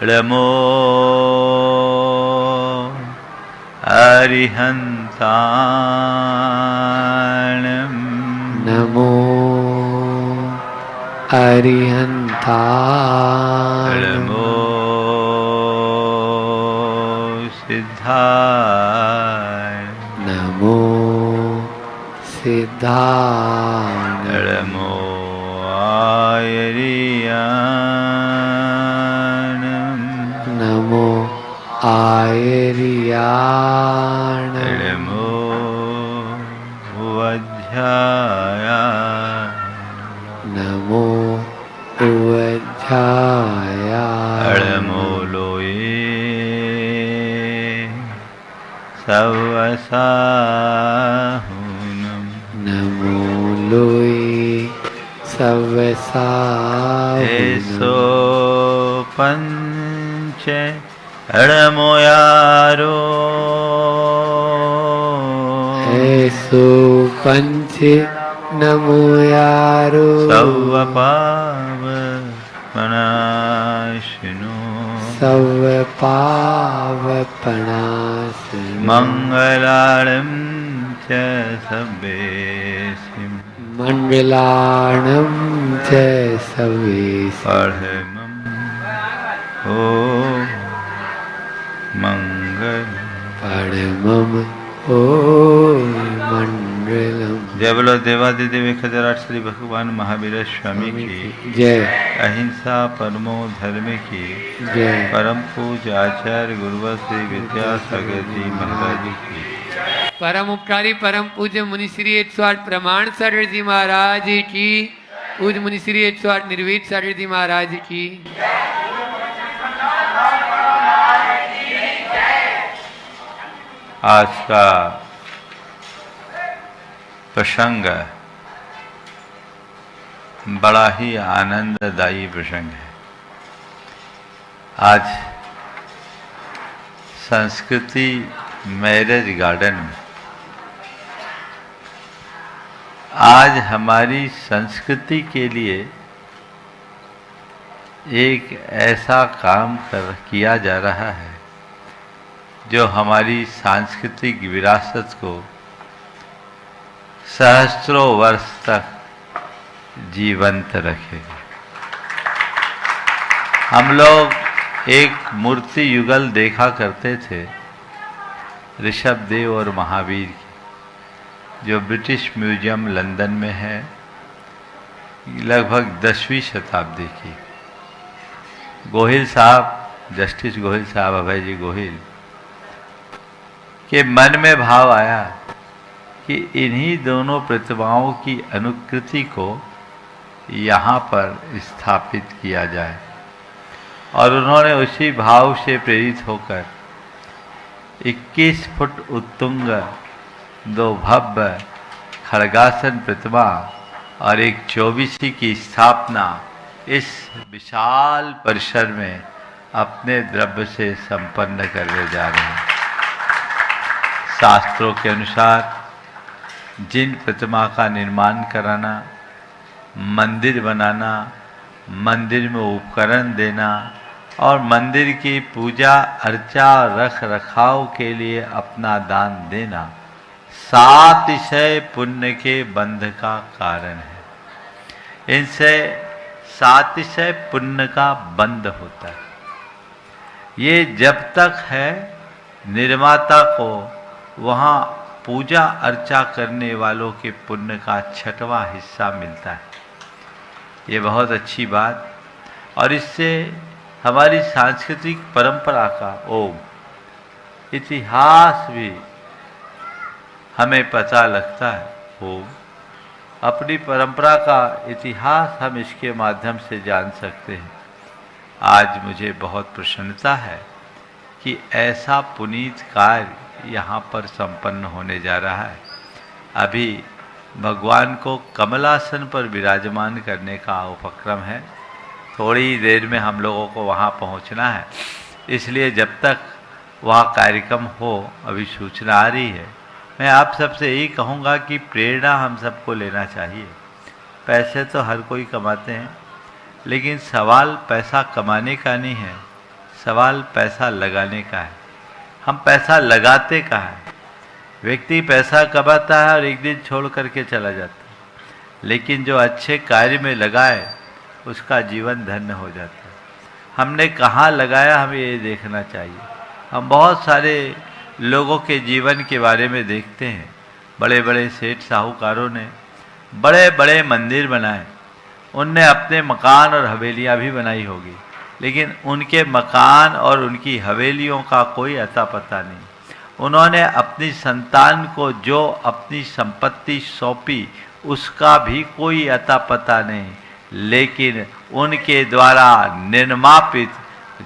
नमो अरिहन्ताणं नमो अरिहन्ताणं नमो सिद्धाय नमो सिद्धाय नमो आयर्याणं नमो आयर्याण नमो वज्राय नमो उवज्राय नमो लोये सवसाहुनं नमो लोये सवसाहुनं एसो पंच नमो यारो ऐसो पंच नमो यारो सवपावपनाशिनो सवपावपनाशिनो मङ्गलानं च सब्बेसिं मङ्गलानं च सवेसिं परमं ओ मंगल परमं ओ मंगलम। जय बोलो देवादिदेव 1008 श्री भगवान महावीर स्वामी की जय। अहिंसा परमो धर्म की जय। परम पूज्य आचार्य गुरुवर श्री विद्यासागर जी महाराज की परम उपकारी परम पूज्य मुनि श्री 108 प्रमाण सागर जी महाराज की, पूज्य मुनि श्री 108 निर्वेद सागर जी महाराज की। आज का प्रसंग बड़ा ही आनंददायी प्रसंग है। आज संस्कृति मैरिज गार्डन में आज हमारी संस्कृति के लिए एक ऐसा काम किया जा रहा है जो हमारी सांस्कृतिक विरासत को सहस्त्रों वर्ष तक जीवंत रखेगा। हम लोग एक मूर्ति युगल देखा करते थे ऋषभदेव और महावीर की, जो ब्रिटिश म्यूजियम लंदन में है, लगभग 10वीं शताब्दी की। गोहिल साहब, जस्टिस गोहिल साहब, अभय जी गोहिल के मन में भाव आया कि इन्हीं दोनों प्रतिमाओं की अनुकृति को यहाँ पर स्थापित किया जाए, और उन्होंने उसी भाव से प्रेरित होकर 21 फुट उत्तुंग 2 भव्य खड़गासन प्रतिमा और एक 24 की स्थापना इस विशाल परिसर में अपने द्रव्य से संपन्न करने जा रहे हैं। शास्त्रों के अनुसार जिन प्रतिमा का निर्माण कराना, मंदिर बनाना, मंदिर में उपकरण देना और मंदिर की पूजा अर्चा रख रखाव के लिए अपना दान देना सातिशय पुण्य के बंध का कारण है। इनसे सातिशय पुण्य का बंध होता है। ये जब तक है निर्माता को वहाँ पूजा अर्चा करने वालों के पुण्य का 6वां हिस्सा मिलता है। ये बहुत अच्छी बात, और इससे हमारी सांस्कृतिक परंपरा का इतिहास भी हमें पता लगता है। अपनी परंपरा का इतिहास हम इसके माध्यम से जान सकते हैं। आज मुझे बहुत प्रसन्नता है कि ऐसा पुनीत कार्य यहाँ पर संपन्न होने जा रहा है। अभी भगवान को कमलासन पर विराजमान करने का उपक्रम है। थोड़ी देर में हम लोगों को वहाँ पहुँचना है, इसलिए जब तक वह कार्यक्रम हो, अभी सूचना आ रही है, मैं आप सबसे यही कहूँगा कि प्रेरणा हम सबको लेना चाहिए। पैसे तो हर कोई कमाते हैं, लेकिन सवाल पैसा कमाने का नहीं है, सवाल पैसा लगाने का है। हम पैसा लगाते कहाँ हैं? व्यक्ति पैसा कमाता है और एक दिन छोड़ करके चला जाता है, लेकिन जो अच्छे कार्य में लगाए उसका जीवन धन्य हो जाता है। हमने कहाँ लगाया, हमें ये देखना चाहिए। हम बहुत सारे लोगों के जीवन के बारे में देखते हैं। बड़े बड़े सेठ साहूकारों ने बड़े बड़े मंदिर बनाए, उनने अपने मकान और हवेलियाँ भी बनाई होगी, लेकिन उनके मकान और उनकी हवेलियों का कोई अता पता नहीं। उन्होंने अपनी संतान को जो अपनी संपत्ति सौंपी उसका भी कोई अता पता नहीं, लेकिन उनके द्वारा निर्मापित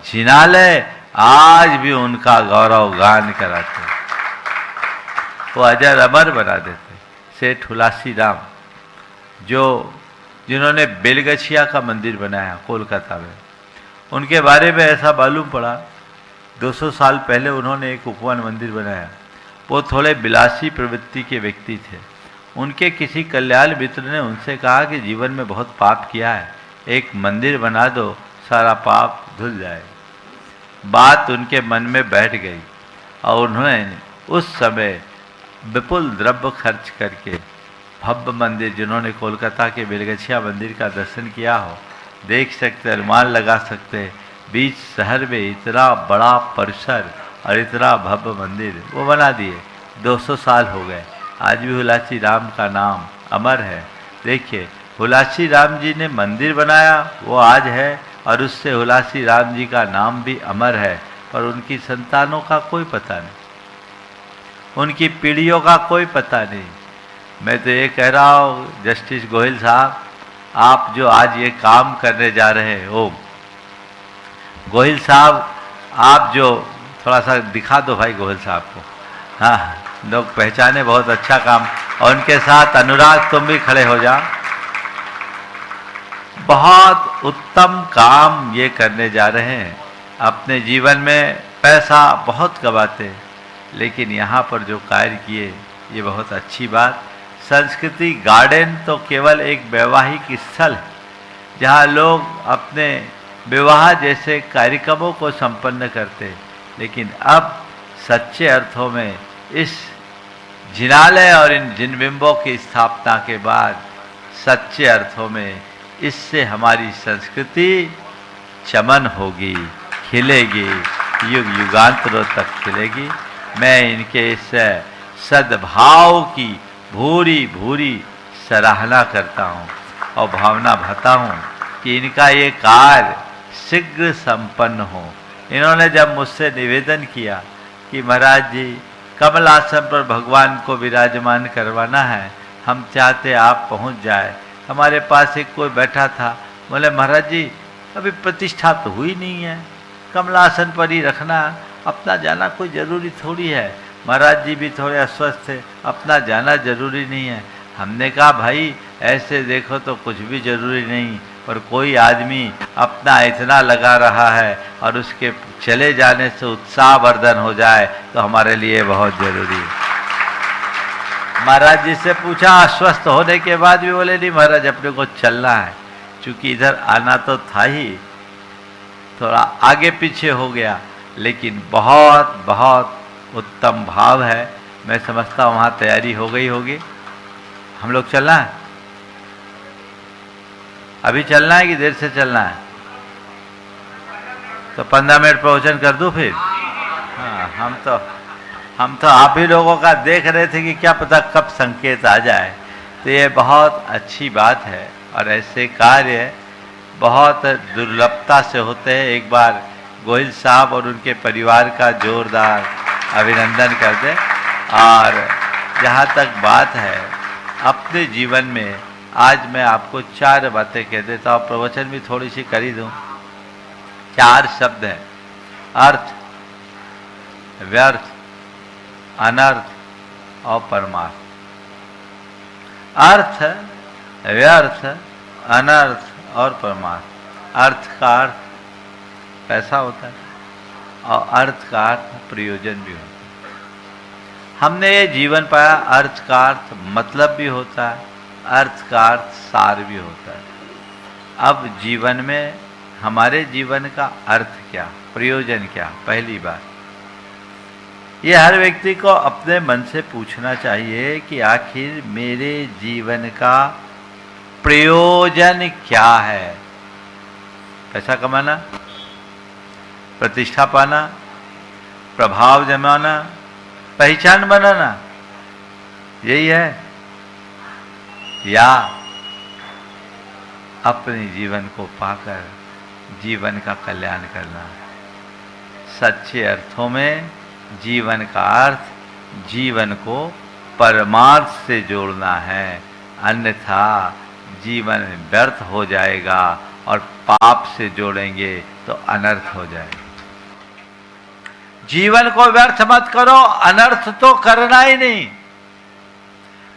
जिनालय आज भी उनका गौरव गान कराते, वो अजर अमर बना देते। सेठ हुलासी राम जिन्होंने बेलगछिया का मंदिर बनाया कोलकाता में, उनके बारे में ऐसा मालूम पड़ा 200 साल पहले उन्होंने एक उपवन मंदिर बनाया। वो थोड़े बिलासी प्रवृत्ति के व्यक्ति थे। उनके किसी कल्याण मित्र ने उनसे कहा कि जीवन में बहुत पाप किया है, एक मंदिर बना दो, सारा पाप धुल जाए। बात उनके मन में बैठ गई और उन्होंने उस समय विपुल द्रव्य खर्च करके भव्य मंदिर, जिन्होंने कोलकाता के बेलगछिया मंदिर का दर्शन किया हो, देख सकते, अनुमान लगा सकते, बीच शहर में इतना बड़ा परिसर और इतना भव्य मंदिर वो बना दिए। 200 साल हो गए, आज भी हुलासी राम का नाम अमर है। देखिए, हुलासी राम जी ने मंदिर बनाया, वो आज है, और उससे हुलासी राम जी का नाम भी अमर है, पर उनकी संतानों का कोई पता नहीं, उनकी पीढ़ियों का कोई पता नहीं। मैं तो ये कह रहा हूँ जस्टिस गोहिल साहब, आप जो आज ये काम करने जा रहे हैं, ओ गोहिल साहब, आप जो थोड़ा सा दिखा दो भाई गोहिल साहब को, हाँ लोग पहचाने, बहुत अच्छा काम। और उनके साथ अनुराग, तुम भी खड़े हो जाओ। बहुत उत्तम काम ये करने जा रहे हैं। अपने जीवन में पैसा बहुत कमाते, लेकिन यहाँ पर जो कार्य किए ये बहुत अच्छी बात। संस्कृति गार्डन तो केवल एक वैवाहिक स्थल है जहाँ लोग अपने विवाह जैसे कार्यक्रमों को संपन्न करते, लेकिन अब सच्चे अर्थों में इस जिनालय और इन जिनबिंबों की स्थापना के बाद सच्चे अर्थों में इससे हमारी संस्कृति चमन होगी, खिलेगी, युग युगांतरों तक खिलेगी। मैं इनके इस सद्भाव की भूरी भूरी सराहना करता हूँ और भावना भरता हूँ कि इनका ये कार्य शीघ्र संपन्न हो। इन्होंने जब मुझसे निवेदन किया कि महाराज जी कमलासन पर भगवान को विराजमान करवाना है, हम चाहते आप पहुँच जाए। हमारे पास एक कोई बैठा था, बोले महाराज जी अभी प्रतिष्ठा तो हुई नहीं है, कमलासन पर ही रखना, अपना जाना कोई ज़रूरी थोड़ी है। महाराज जी भी थोड़े अस्वस्थ थे, अपना जाना जरूरी नहीं है। हमने कहा भाई ऐसे देखो तो कुछ भी जरूरी नहीं, पर कोई आदमी अपना इतना लगा रहा है और उसके चले जाने से उत्साहवर्धन हो जाए तो हमारे लिए बहुत जरूरी है। महाराज जी से पूछा, अस्वस्थ होने के बाद भी बोले नहीं महाराज अपने को चलना है, क्योंकि इधर आना तो था ही, थोड़ा आगे पीछे हो गया, लेकिन बहुत बहुत उत्तम भाव है। मैं समझता हूँ वहाँ तैयारी हो गई होगी। हम लोग चलना है, अभी चलना है कि देर से चलना है? तो 15 मिनट प्रवचन कर दूँ फिर? हाँ, हम तो आप ही लोगों का देख रहे थे कि क्या पता कब संकेत आ जाए। तो ये बहुत अच्छी बात है और ऐसे कार्य बहुत दुर्लभता से होते हैं। एक बार गोहिल साहब और उनके परिवार का जोरदार अभिनंदन कर दें। और जहाँ तक बात है अपने जीवन में, आज मैं आपको 4 बातें कह देता हूँ, प्रवचन भी थोड़ी सी कर ही दूँ। 4 शब्द हैं, अर्थ, व्यर्थ, अनर्थ और परमार्थ। अर्थ, व्यर्थ, अनर्थ और परमार्थ। अर्थ का अर्थ पैसा होता है और अर्थ का अर्थ प्रयोजन भी होता है। हमने ये जीवन पाया, अर्थ का अर्थ मतलब भी होता है, अर्थ का अर्थ सार भी होता है। अब जीवन में हमारे जीवन का अर्थ क्या, प्रयोजन क्या? पहली बात ये हर व्यक्ति को अपने मन से पूछना चाहिए कि आखिर मेरे जीवन का प्रयोजन क्या है? पैसा कमाना, प्रतिष्ठा पाना, प्रभाव जमाना, पहचान बनाना, यही है? या अपने जीवन को पाकर जीवन का कल्याण करना? सच्चे अर्थों में जीवन का अर्थ जीवन को परमार्थ से जोड़ना है, अन्यथा जीवन व्यर्थ हो जाएगा और पाप से जोड़ेंगे तो अनर्थ हो जाएगा। जीवन को व्यर्थ मत करो, अनर्थ तो करना ही नहीं,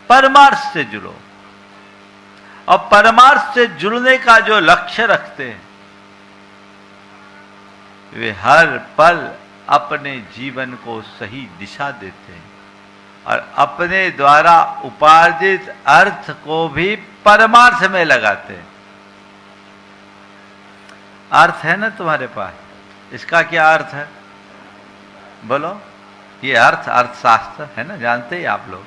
परमार्थ से जुड़ो। और परमार्थ से जुड़ने का जो लक्ष्य रखते हैं वे हर पल अपने जीवन को सही दिशा देते हैं और अपने द्वारा उपार्जित अर्थ को भी परमार्थ में लगाते हैं। अर्थ है ना तुम्हारे पास, इसका क्या अर्थ है बोलो? ये अर्थशास्त्र है ना, जानते ही आप लोग।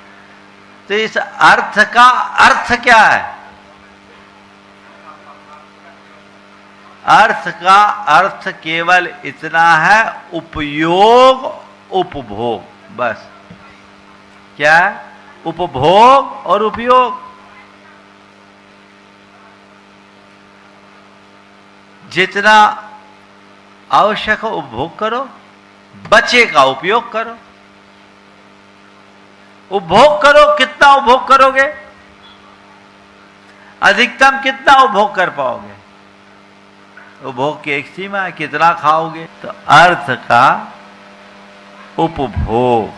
तो इस अर्थ का अर्थ क्या है? अर्थ का अर्थ केवल इतना है, उपयोग उपभोग, बस। क्या है? उपभोग और उपयोग। जितना आवश्यक हो उपभोग करो, बचे का उपयोग करो। उपभोग करो, कितना उपभोग करोगे? अधिकतम कितना उपभोग कर पाओगे? उपभोग की एक सीमा है, कितना खाओगे? तो अर्थ का उपभोग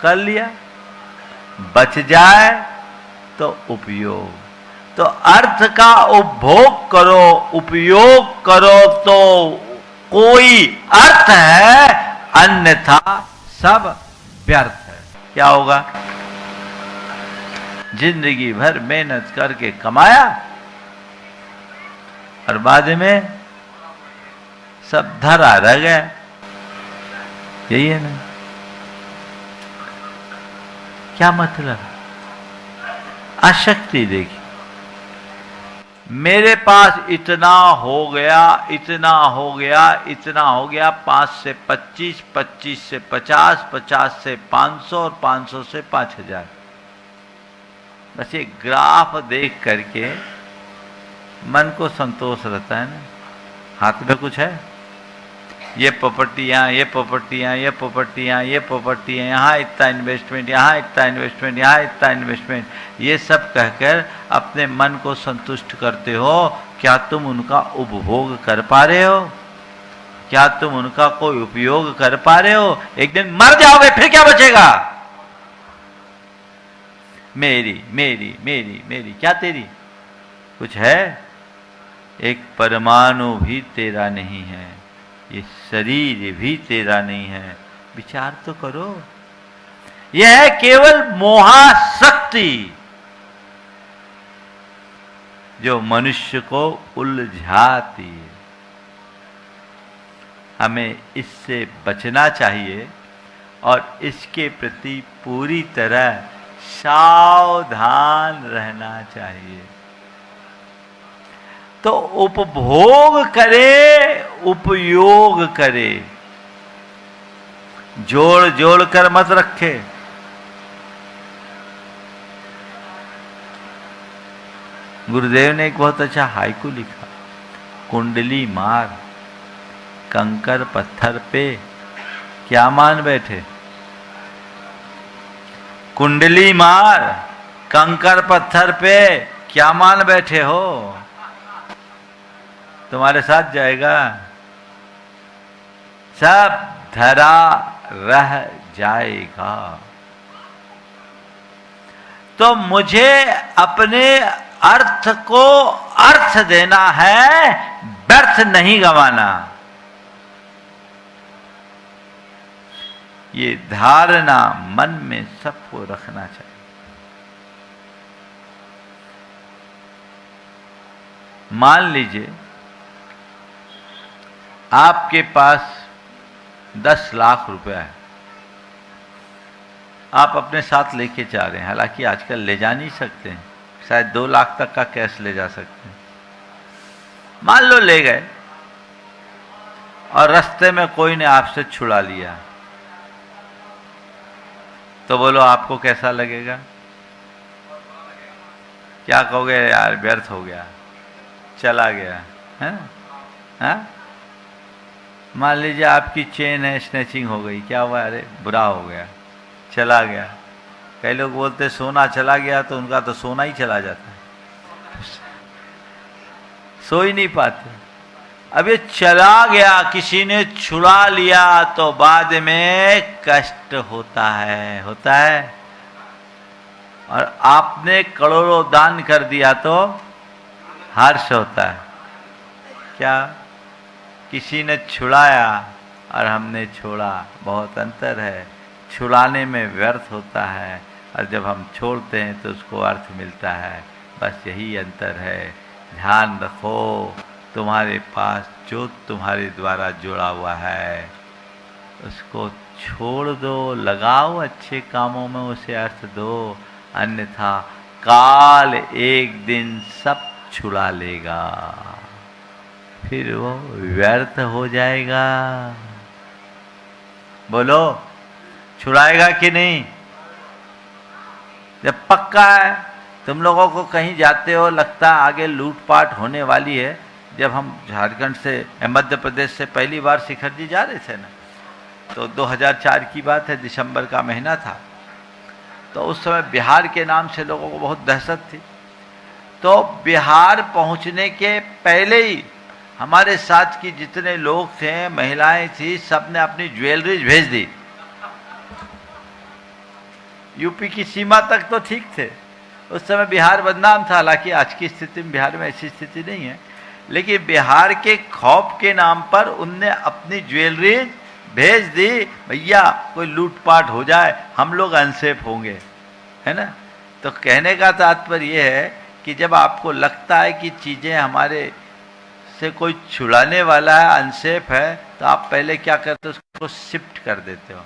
कर लिया, बच जाए तो उपयोग। तो अर्थ का उपभोग करो, उपयोग करो तो कोई अर्थ है, अन्यथा सब व्यर्थ है। क्या होगा? जिंदगी भर मेहनत करके कमाया और बाद में सब धरा रह गया। यही है ना? क्या मतलब? आसक्ति देखिए, मेरे पास इतना हो गया, इतना हो गया, इतना हो गया, 5 से 25, 25 से 50, 50 से 500 और 500 से 5000। बस ये ग्राफ देख करके मन को संतोष रहता है ना। हाथ में कुछ है, ये प्रॉपर्टियाँ, ये प्रॉपर्टियाँ, ये प्रॉपर्टियाँ, ये प्रॉपर्टियाँ, यहाँ इतना इन्वेस्टमेंट, यहाँ इतना इन्वेस्टमेंट, यहाँ इतना इन्वेस्टमेंट, ये सब कहकर अपने मन को संतुष्ट करते हो। क्या तुम उनका उपभोग कर पा रहे हो? क्या तुम उनका कोई उपयोग कर पा रहे हो? एक दिन मर जाओगे, फिर क्या बचेगा? मेरी मेरी मेरी मेरी, क्या तेरी? कुछ है? एक परमाणु भी तेरा नहीं है, ये शरीर भी तेरा नहीं है। विचार तो करो। यह है केवल मोहाशक्ति जो मनुष्य को उलझाती है। हमें इससे बचना चाहिए और इसके प्रति पूरी तरह सावधान रहना चाहिए। तो उपभोग करे, उपयोग करे, जोड़ जोड़ कर मत रखे। गुरुदेव ने एक बहुत अच्छा हाइकू लिखा, कुंडली मार कंकर पत्थर पे क्या मान बैठे। कुंडली मार कंकर पत्थर पे क्या मान बैठे हो? तुम्हारे साथ जाएगा, सब धरा रह जाएगा। तो मुझे अपने अर्थ को अर्थ देना है, व्यर्थ नहीं गंवाना। ये धारणा मन में सबको रखना चाहिए। मान लीजिए आपके पास 10 लाख रुपया है, आप अपने साथ लेके जा रहे हैं, हालांकि आजकल ले जा नहीं सकते हैं, शायद 2 लाख तक का कैश ले जा सकते हैं। मान लो ले गए और रास्ते में कोई ने आपसे छुड़ा लिया, तो बोलो आपको कैसा लगेगा? क्या कहोगे? यार व्यर्थ हो गया, चला गया है ना? मान लीजिए आपकी चेन है, स्नैचिंग हो गई, क्या हुआ? अरे बुरा हो गया, चला गया। कई लोग बोलते सोना चला गया, तो उनका तो सोना ही चला जाता है, सो ही नहीं पाते। अब ये चला गया, किसी ने छुड़ा लिया, तो बाद में कष्ट होता है, होता है। और आपने करोड़ों दान कर दिया तो हर्ष होता है। क्या? किसी ने छुड़ाया और हमने छोड़ा, बहुत अंतर है। छुड़ाने में व्यर्थ होता है, और जब हम छोड़ते हैं तो उसको अर्थ मिलता है। बस यही अंतर है। ध्यान रखो, तुम्हारे पास जो तुम्हारे द्वारा जुड़ा हुआ है उसको छोड़ दो, लगाओ अच्छे कामों में, उसे अर्थ दो। अन्यथा काल एक दिन सब छुड़ा लेगा, फिर वो व्यर्थ हो जाएगा। बोलो, छुड़ाएगा कि नहीं? जब पक्का है, तुम लोगों को कहीं जाते हो, लगता है आगे लूटपाट होने वाली है। जब हम झारखंड से मध्य प्रदेश से पहली बार शिखर जी जा रहे थे ना, तो 2004 की बात है, दिसंबर का महीना था। तो उस समय बिहार के नाम से लोगों को बहुत दहशत थी। तो बिहार पहुंचने के पहले ही हमारे साथ की जितने लोग थे, महिलाएं थी, सबने अपनी ज्वेलरीज भेज दी। यूपी की सीमा तक तो ठीक थे, उस समय बिहार बदनाम था। हालांकि आज की स्थिति में बिहार में ऐसी स्थिति नहीं है, लेकिन बिहार के खौफ के नाम पर उनने अपनी ज्वेलरीज भेज दी। भैया कोई लूटपाट हो जाए, हम लोग अनसेफ होंगे, है ना? तो कहने का तात्पर्य यह है कि जब आपको लगता है कि चीज़ें हमारे से कोई छुड़ाने वाला है, अनसेफ है, तो आप पहले क्या करते हो? उसको शिफ्ट कर देते हो।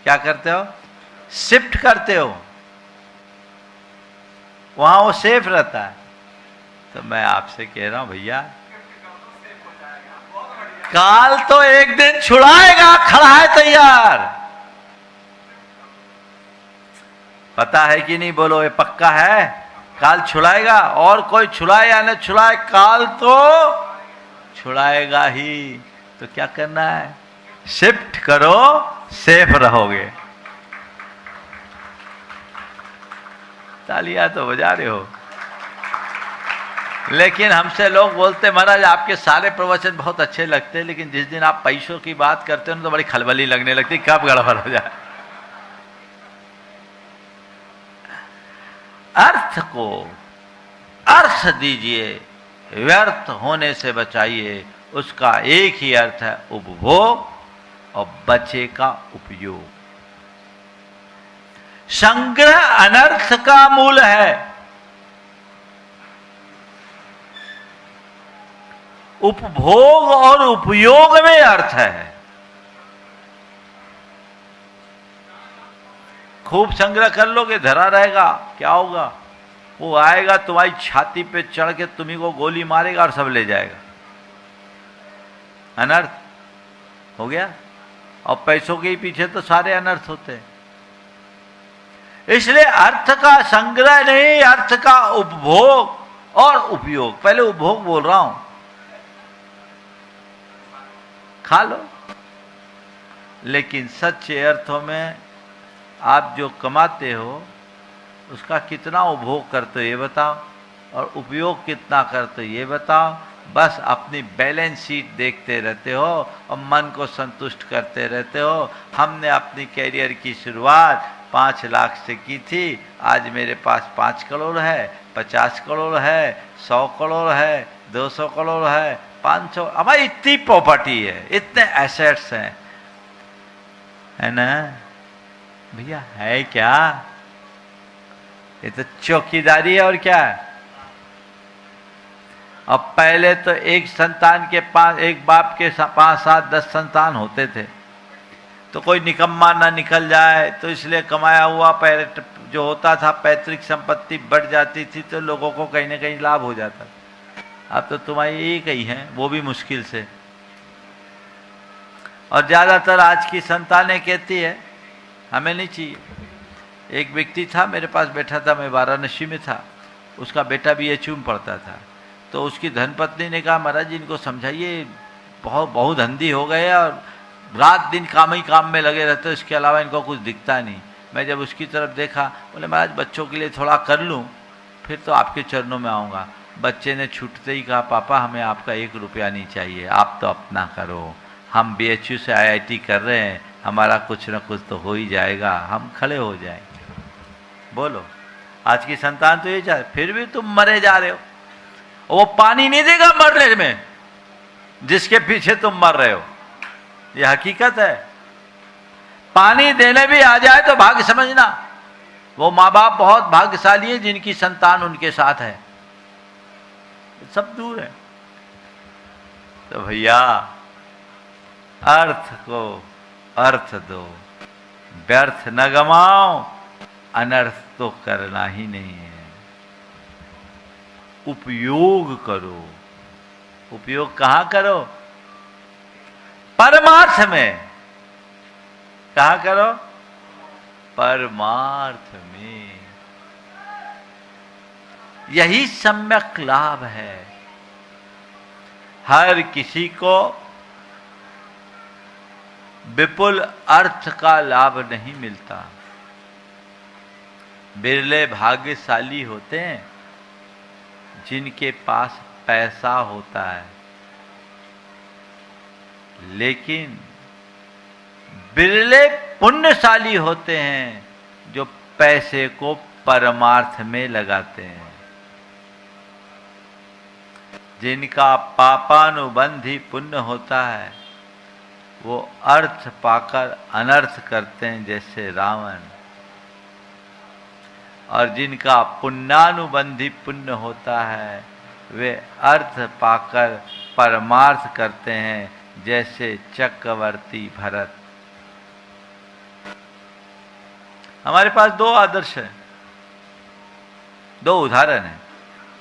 क्या करते हो? शिफ्ट करते हो, वहां वो सेफ रहता है। तो मैं आपसे कह रहा हूं भैया, काल तो एक दिन छुड़ाएगा, खड़ा है तैयार। पता है कि नहीं? बोलो, ये पक्का है, काल छुड़ाएगा। और कोई छुड़ाए या न छुड़ाए, काल तो छुड़ाएगा ही। तो क्या करना है? शिफ्ट करो, सेफ रहोगे। तालियां तो बजा रहे हो। लेकिन हमसे लोग बोलते, महाराज आपके सारे प्रवचन बहुत अच्छे लगते हैं, लेकिन जिस दिन आप पैसों की बात करते हो तो बड़ी खलबली लगने लगती, कब गड़बड़ हो जाए। अर्थ को अर्थ दीजिए, व्यर्थ होने से बचाइए। उसका एक ही अर्थ है, उपभोग, और बचे का उपयोग। संग्रह अनर्थ का मूल है, उपभोग और उपयोग में अर्थ है। खूब संग्रह कर लोगे, धरा रहेगा, क्या होगा? वो आएगा तुम्हारी छाती पे चढ़ के तुम्ही को गोली मारेगा और सब ले जाएगा। अनर्थ हो गया। और पैसों के ही पीछे तो सारे अनर्थ होते हैं। इसलिए अर्थ का संग्रह नहीं, अर्थ का उपभोग और उपयोग। पहले उपभोग बोल रहा हूं, खा लो, लेकिन सच्चे अर्थों में आप जो कमाते हो उसका कितना उपभोग करते हो ये बताओ, और उपयोग कितना करते हो ये बताओ। बस अपनी बैलेंस शीट देखते रहते हो और मन को संतुष्ट करते रहते हो। हमने अपनी कैरियर की शुरुआत 5 लाख से की थी, आज मेरे पास 5 करोड़ है, 50 करोड़ है, 100 करोड़ है, 200 करोड़ है, 500। हमारी इतनी प्रॉपर्टी है, इतने एसेट्स हैं, है ना भैया? है क्या? ये तो चौकीदारी है और क्या है? और पहले तो एक संतान के पास, एक बाप के 5, 7, 10 संतान होते थे, तो कोई निकम्मा ना निकल जाए, तो इसलिए कमाया हुआ जो होता था पैतृक संपत्ति बढ़ जाती थी, तो लोगों को कहीं ना कहीं लाभ हो जाता। अब तो तुम्हारी एक ही है, वो भी मुश्किल से। और ज़्यादातर आज की संतानें कहती है हमें नहीं चाहिए। एक व्यक्ति था मेरे पास बैठा था, मैं वाराणसी में था, उसका बेटा BHU में पढ़ता था, तो उसकी धर्मपत्नी ने कहा महाराज जी इनको समझाइए, बहुत अंधी हो गए और रात दिन काम ही काम में लगे रहते, इसके अलावा इनको कुछ दिखता नहीं। मैं जब उसकी तरफ देखा, बोले महाराज बच्चों के लिए थोड़ा कर लूँ, फिर तो आपके चरणों में आऊँगा। बच्चे ने छूटते ही कहा पापा हमें आपका 1 रुपया नहीं चाहिए, आप तो अपना करो, हम BHU से IIT कर रहे हैं, हमारा कुछ न कुछ तो हो ही जाएगा, हम खड़े हो जाएंगे। बोलो, आज की संतान तो ये चाहे, फिर भी तुम मरे जा रहे हो। वो पानी नहीं देगा मरने में जिसके पीछे तुम मर रहे हो, ये हकीकत है। पानी देने भी आ जाए तो भाग्य समझना, वो माँ बाप बहुत भाग्यशाली है जिनकी संतान उनके साथ है, सब दूर है। तो भैया अर्थ को अर्थ दो, व्यर्थ न गमाओ, अनर्थ तो करना ही नहीं है। उपयोग करो। उपयोग कहां करो? परमार्थ में। कहां करो? परमार्थ में। यही सम्यक लाभ है। हर किसी को विपुल अर्थ का लाभ नहीं मिलता। बिरले भाग्यशाली होते हैं जिनके पास पैसा होता है, लेकिन बिरले पुण्यशाली होते हैं जो पैसे को परमार्थ में लगाते हैं। जिनका पापानुबंधी पुण्य होता है वो अर्थ पाकर अनर्थ करते हैं, जैसे रावण। और जिनका पुण्यानुबंधी पुण्य होता है वे अर्थ पाकर परमार्थ करते हैं, जैसे चक्रवर्ती भरत। हमारे पास 2 आदर्श हैं, 2 उदाहरण हैं।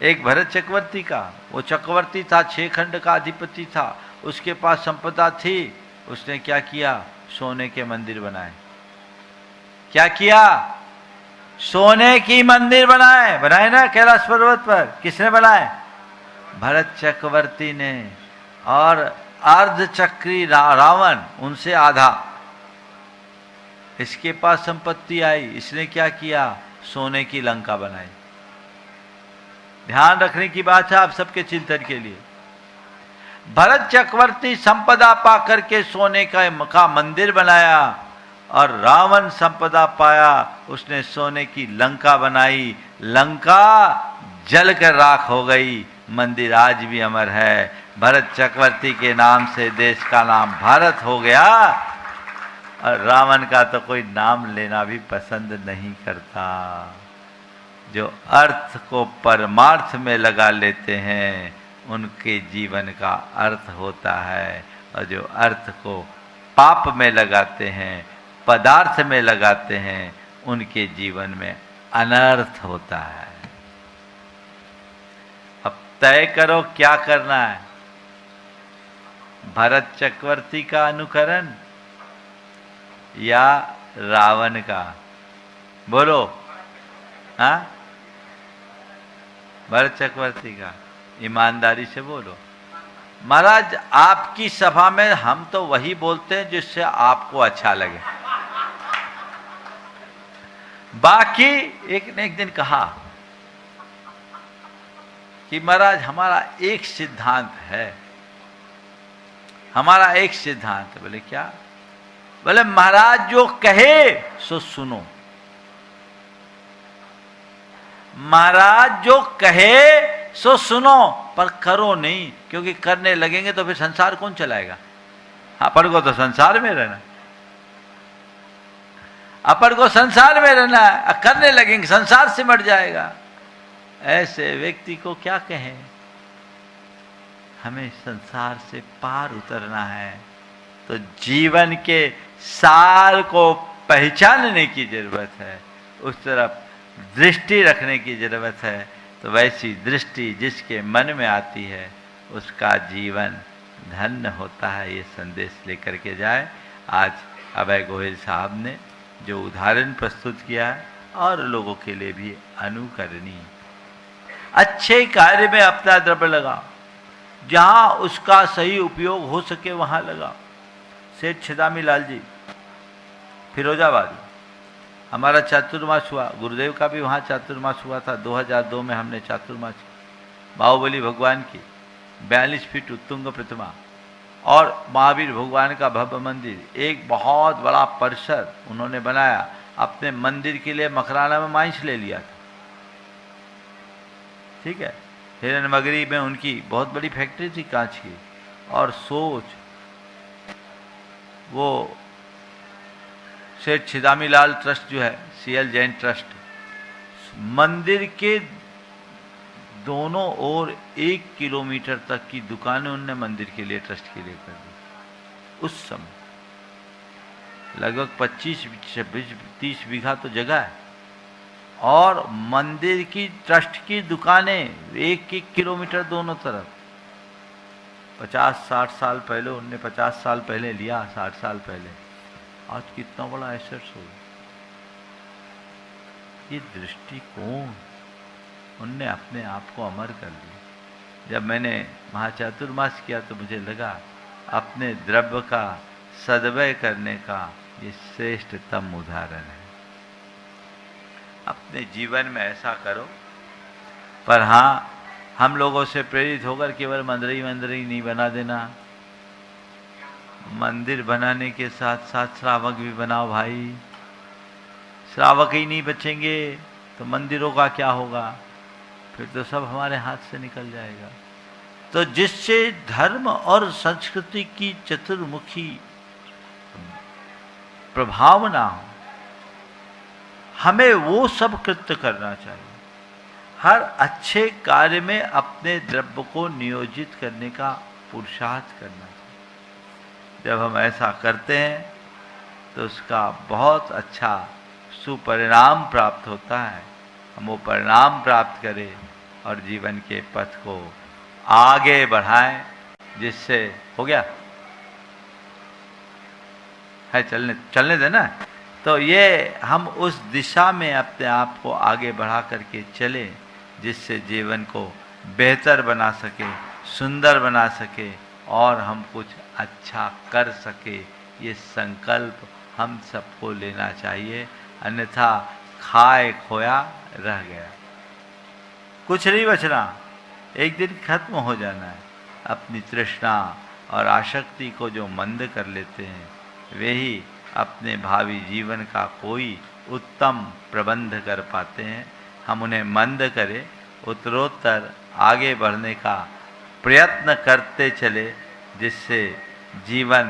एक भरत चक्रवर्ती का, वो चक्रवर्ती था, 6 खंड का अधिपति था, उसके पास संपदा थी। उसने क्या किया? सोने के मंदिर बनाए। क्या किया? सोने की मंदिर बनाए ना कैलाश पर्वत पर। किसने बनाए? भरत चक्रवर्ती ने। और अर्धचक्री रावण, उनसे आधा। इसके पास संपत्ति आई, इसने क्या किया? सोने की लंका बनाई। ध्यान रखने की बात है आप सबके चिंतन के लिए। भरत चक्रवर्ती संपदा पा करके सोने का मंदिर बनाया, और रावण संपदा पाया, उसने सोने की लंका बनाई। लंका जलकर राख हो गई, मंदिर आज भी अमर है। भरत चक्रवर्ती के नाम से देश का नाम भारत हो गया, और रावण का तो कोई नाम लेना भी पसंद नहीं करता। जो अर्थ को परमार्थ में लगा लेते हैं उनके जीवन का अर्थ होता है, और जो अर्थ को पाप में लगाते हैं, पदार्थ में लगाते हैं, उनके जीवन में अनर्थ होता है। अब तय करो क्या करना है, भरत चक्रवर्ती का अनुकरण या रावण का? बोलो। हाँ, भरत चक्रवर्ती का। ईमानदारी से बोलो। महाराज आपकी सभा में हम तो वही बोलते हैं जिससे आपको अच्छा लगे। बाकी एक ने एक दिन कहा कि महाराज हमारा एक सिद्धांत है, हमारा एक सिद्धांत। बोले क्या? बोले महाराज जो कहे सो सुनो। महाराज जो कहे सो सुनो, पर करो नहीं, क्योंकि करने लगेंगे तो फिर संसार कौन चलाएगा? अपन को तो संसार में रहना, अपन को संसार में रहना है। करने लगेंगे संसार सिमट जाएगा। ऐसे व्यक्ति को क्या कहें? हमें संसार से पार उतरना है, तो जीवन के सार को पहचानने की जरूरत है, उस तरफ दृष्टि रखने की जरूरत है। तो वैसी दृष्टि जिसके मन में आती है उसका जीवन धन्य होता है। ये संदेश लेकर के जाए। आज अभय गोयल साहब ने जो उदाहरण प्रस्तुत किया है और लोगों के लिए भी अनुकरणीय। अच्छे कार्य में अपना द्रव्य लगाओ, जहां उसका सही उपयोग हो सके वहां लगाओ। सेठ छिदामी लाल जी फिरोजाबाद, हमारा चातुर्मास हुआ, गुरुदेव का भी वहाँ चातुर्मास हुआ था। 2002 में हमने चातुर्मास किया। बाहुबली भगवान की 42 फीट उत्तुंग प्रतिमा और महावीर भगवान का भव्य मंदिर, एक बहुत बड़ा परिसर उन्होंने बनाया। अपने मंदिर के लिए मकराना में माइंस ले लिया था, ठीक है। हिरनमगरी में उनकी बहुत बड़ी फैक्ट्री थी कांच की। और सोच, वो सेठ छिदामी लाल ट्रस्ट जो है, CL जैन ट्रस्ट, मंदिर के दोनों ओर 1 किलोमीटर तक की दुकानें उनने मंदिर के लिए, ट्रस्ट के लिए कर दी। उस समय लगभग 25-30 बीघा तो जगह है, और मंदिर की ट्रस्ट की दुकानें 1-1 किलोमीटर दोनों तरफ। 50-60 साल पहले उनने, 50 साल पहले लिया, 60 साल पहले। आज कितना बड़ा एसेट्स हो। ये दृष्टिकोण उनने अपने आप को अमर कर लिया। जब मैंने महाचातुर्मास किया तो मुझे लगा अपने द्रव्य का सद्व्यय करने का ये श्रेष्ठतम उदाहरण है। अपने जीवन में ऐसा करो। पर हाँ, हम लोगों से प्रेरित होकर केवल मंदिर नहीं बना देना। मंदिर बनाने के साथ साथ श्रावक भी बनाओ भाई। श्रावक ही नहीं बचेंगे तो मंदिरों का क्या होगा? फिर तो सब हमारे हाथ से निकल जाएगा। तो जिससे धर्म और संस्कृति की चतुर्मुखी प्रभावना हो, हमें वो सब कृत्य करना चाहिए। हर अच्छे कार्य में अपने द्रव्य को नियोजित करने का पुरुषार्थ करना चाहिए। जब हम ऐसा करते हैं तो उसका बहुत अच्छा सुपरिणाम प्राप्त होता है। हम वो परिणाम प्राप्त करें और जीवन के पथ को आगे बढ़ाएं, जिससे हो गया है, चलने देना। तो ये हम उस दिशा में अपने आप को आगे बढ़ा करके चले, जिससे जीवन को बेहतर बना सके, सुंदर बना सके और हम कुछ अच्छा कर सके। ये संकल्प हम सबको लेना चाहिए, अन्यथा खाए खोया रह गया, कुछ नहीं बचना, एक दिन खत्म हो जाना है। अपनी तृष्णा और आसक्ति को जो मंद कर लेते हैं, वे ही अपने भावी जीवन का कोई उत्तम प्रबंध कर पाते हैं। हम उन्हें मंद करें, उत्तरोत्तर आगे बढ़ने का प्रयत्न करते चले, जिससे जीवन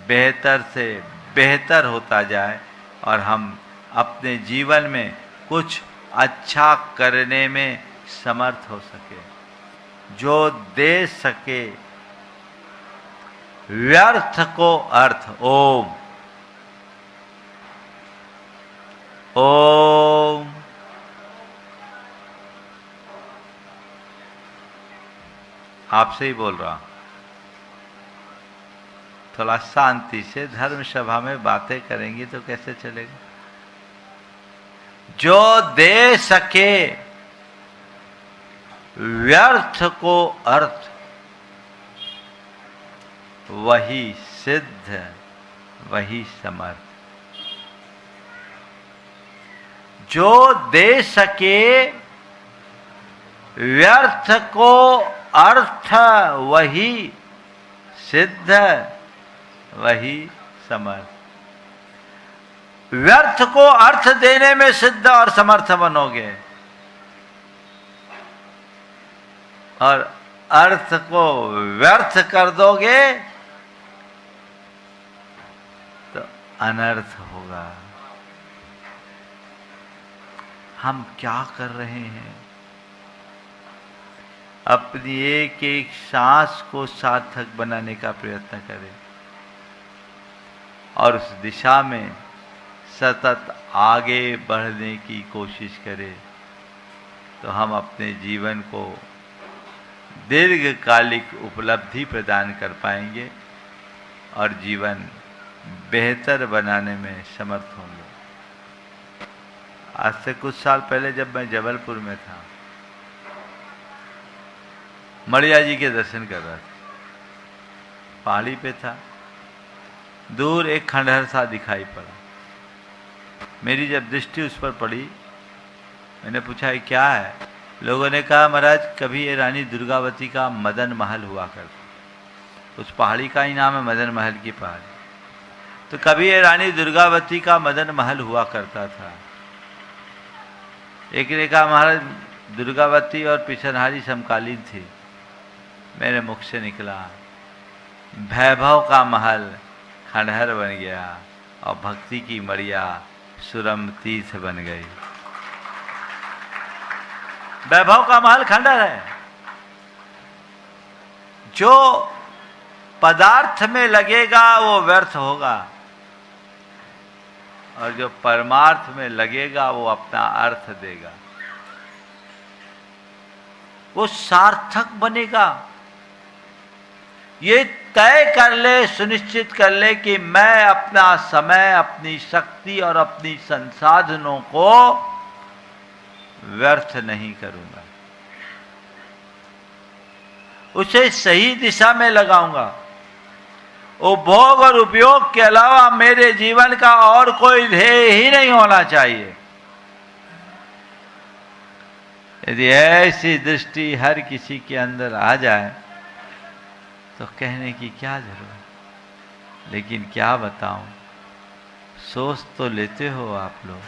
बेहतर से बेहतर होता जाए और हम अपने जीवन में कुछ अच्छा करने में समर्थ हो सके, जो दे सके व्यर्थ को अर्थ। ओम ओम। आपसे ही बोल रहा हूं, थोड़ा शांति से धर्म सभा में बातें करेंगे तो कैसे चलेगा। जो दे सके व्यर्थ को अर्थ, वही सिद्ध, वही समर्थ। जो दे सके व्यर्थ को अर्थ, वही सिद्ध, वही समर्थ। व्यर्थ को अर्थ देने में सिद्ध और समर्थ बनोगे, और अर्थ को व्यर्थ कर दोगे तो अनर्थ होगा। हम क्या कर रहे हैं? अपनी एक एक सांस को सार्थक बनाने का प्रयत्न करें और उस दिशा में सतत आगे बढ़ने की कोशिश करें, तो हम अपने जीवन को दीर्घकालिक उपलब्धि प्रदान कर पाएंगे और जीवन बेहतर बनाने में समर्थ होंगे। आज से कुछ साल पहले जब मैं जबलपुर में था, मड़िया जी के दर्शन कर रहा था, पहाड़ी पे था, दूर एक खंडहर सा दिखाई पड़ा। मेरी जब दृष्टि उस पर पड़ी, मैंने पूछा ये क्या है? लोगों ने कहा महाराज कभी ये रानी दुर्गावती का मदन महल हुआ करता। उस पहाड़ी का ही नाम है मदन महल की पहाड़ी। तो कभी ये रानी दुर्गावती का मदन महल हुआ करता था। एक ने कहा महाराज दुर्गावती और पिछनहारी समकालीन थी। मेरे मुख से निकला वैभव का महल खंडहर बन गया और भक्ति की मड़िया सुरम तीर्थ बन गई। वैभव का महल खंडहर है। जो पदार्थ में लगेगा वो व्यर्थ होगा और जो परमार्थ में लगेगा वो अपना अर्थ देगा, वो सार्थक बनेगा। ये तय कर ले, सुनिश्चित कर ले कि मैं अपना समय, अपनी शक्ति और अपनी संसाधनों को व्यर्थ नहीं करूंगा, उसे सही दिशा में लगाऊंगा। उपभोग और उपयोग के अलावा मेरे जीवन का और कोई ध्येय ही नहीं होना चाहिए। यदि ऐसी दृष्टि हर किसी के अंदर आ जाए तो कहने की क्या जरूरत। लेकिन क्या बताऊं, सोच तो लेते हो आप लोग,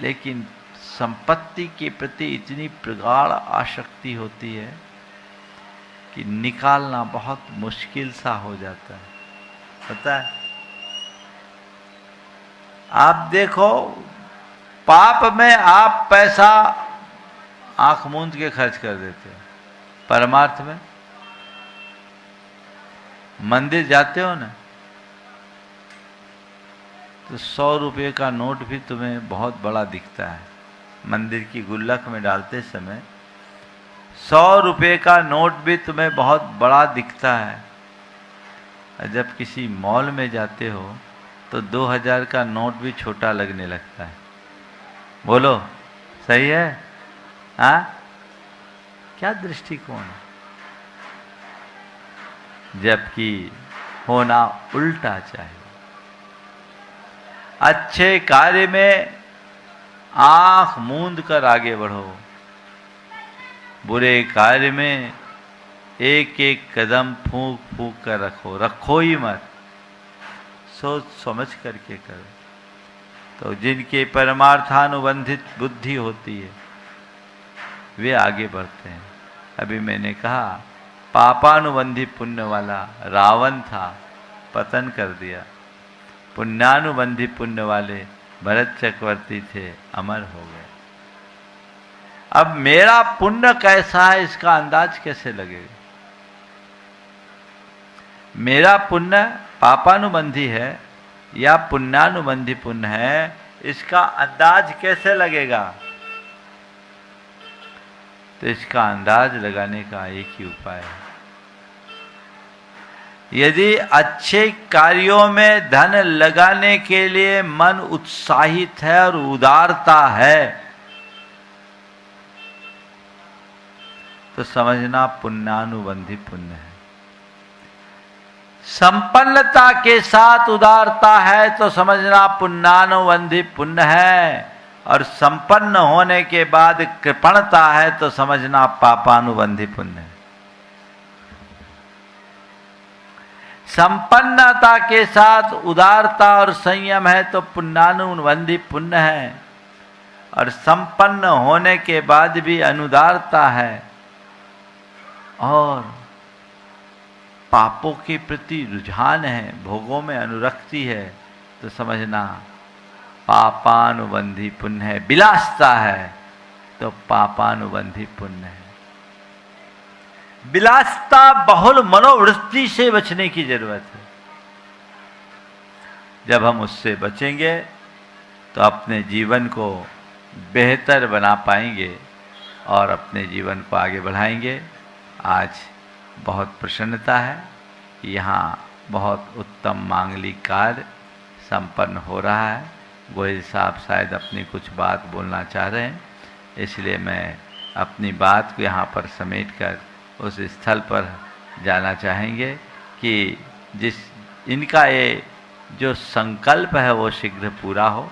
लेकिन संपत्ति के प्रति इतनी प्रगाढ़ आसक्ति होती है कि निकालना बहुत मुश्किल सा हो जाता है। पता है, आप देखो पाप में आप पैसा आंख मूंद के खर्च कर देते हो, परमार्थ में मंदिर जाते हो ना तो 100 रुपये का नोट भी तुम्हें बहुत बड़ा दिखता है। मंदिर की गुल्लक में डालते समय 100 रुपये का नोट भी तुम्हें बहुत बड़ा दिखता है। और जब किसी मॉल में जाते हो तो 2000 का नोट भी छोटा लगने लगता है। बोलो सही है? हाँ, क्या दृष्टिकोण है। जबकि होना उल्टा चाहिए। अच्छे कार्य में आंख मूंद कर आगे बढ़ो, बुरे कार्य में एक एक कदम फूंक फूंक कर रखो ही मत, सोच समझ करके करो। तो जिनके परमार्थानुबंधित बुद्धि होती है वे आगे बढ़ते हैं। अभी मैंने कहा पापानुबंधी पुण्य वाला रावण था, पतन कर दिया। पुण्यानुबंधी पुण्य वाले भरत चक्रवर्ती थे, अमर हो गए। अब मेरा पुण्य कैसा है इसका अंदाज कैसे लगेगा? मेरा पुण्य पापानुबंधी है या पुण्यानुबंधी पुण्य है, इसका अंदाज कैसे लगेगा? तो इसका अंदाज लगाने का एक ही उपाय है। यदि अच्छे कार्यों में धन लगाने के लिए मन उत्साहित है और उदारता है तो समझना पुण्यानुबंधी पुण्य है। संपन्नता के साथ उदारता है तो समझना पुण्यानुबंधी पुण्य है, और संपन्न होने के बाद कृपणता है तो समझना पापानुबंधी पुण्य है। संपन्नता के साथ उदारता और संयम है तो पुण्यानुबंधी पुण्य है, और संपन्न होने के बाद भी अनुदारता है और पापों के प्रति रुझान है, भोगों में अनुरक्ति है, तो समझना पापानुबंधी पुण्य है। विलासता है तो पापानुबंधी पुण्य है। विलासिता बहुल मनोवृत्ति से बचने की जरूरत है। जब हम उससे बचेंगे तो अपने जीवन को बेहतर बना पाएंगे और अपने जीवन को आगे बढ़ाएंगे। आज बहुत प्रसन्नता है कि यहाँ बहुत उत्तम मांगलिक कार्य संपन्न हो रहा है। गोयल साहब शायद अपनी कुछ बात बोलना चाह रहे हैं, इसलिए मैं अपनी बात को यहाँ पर समेटकर उस स्थल पर जाना चाहेंगे कि जिस इनका ये जो संकल्प है वो शीघ्र पूरा हो।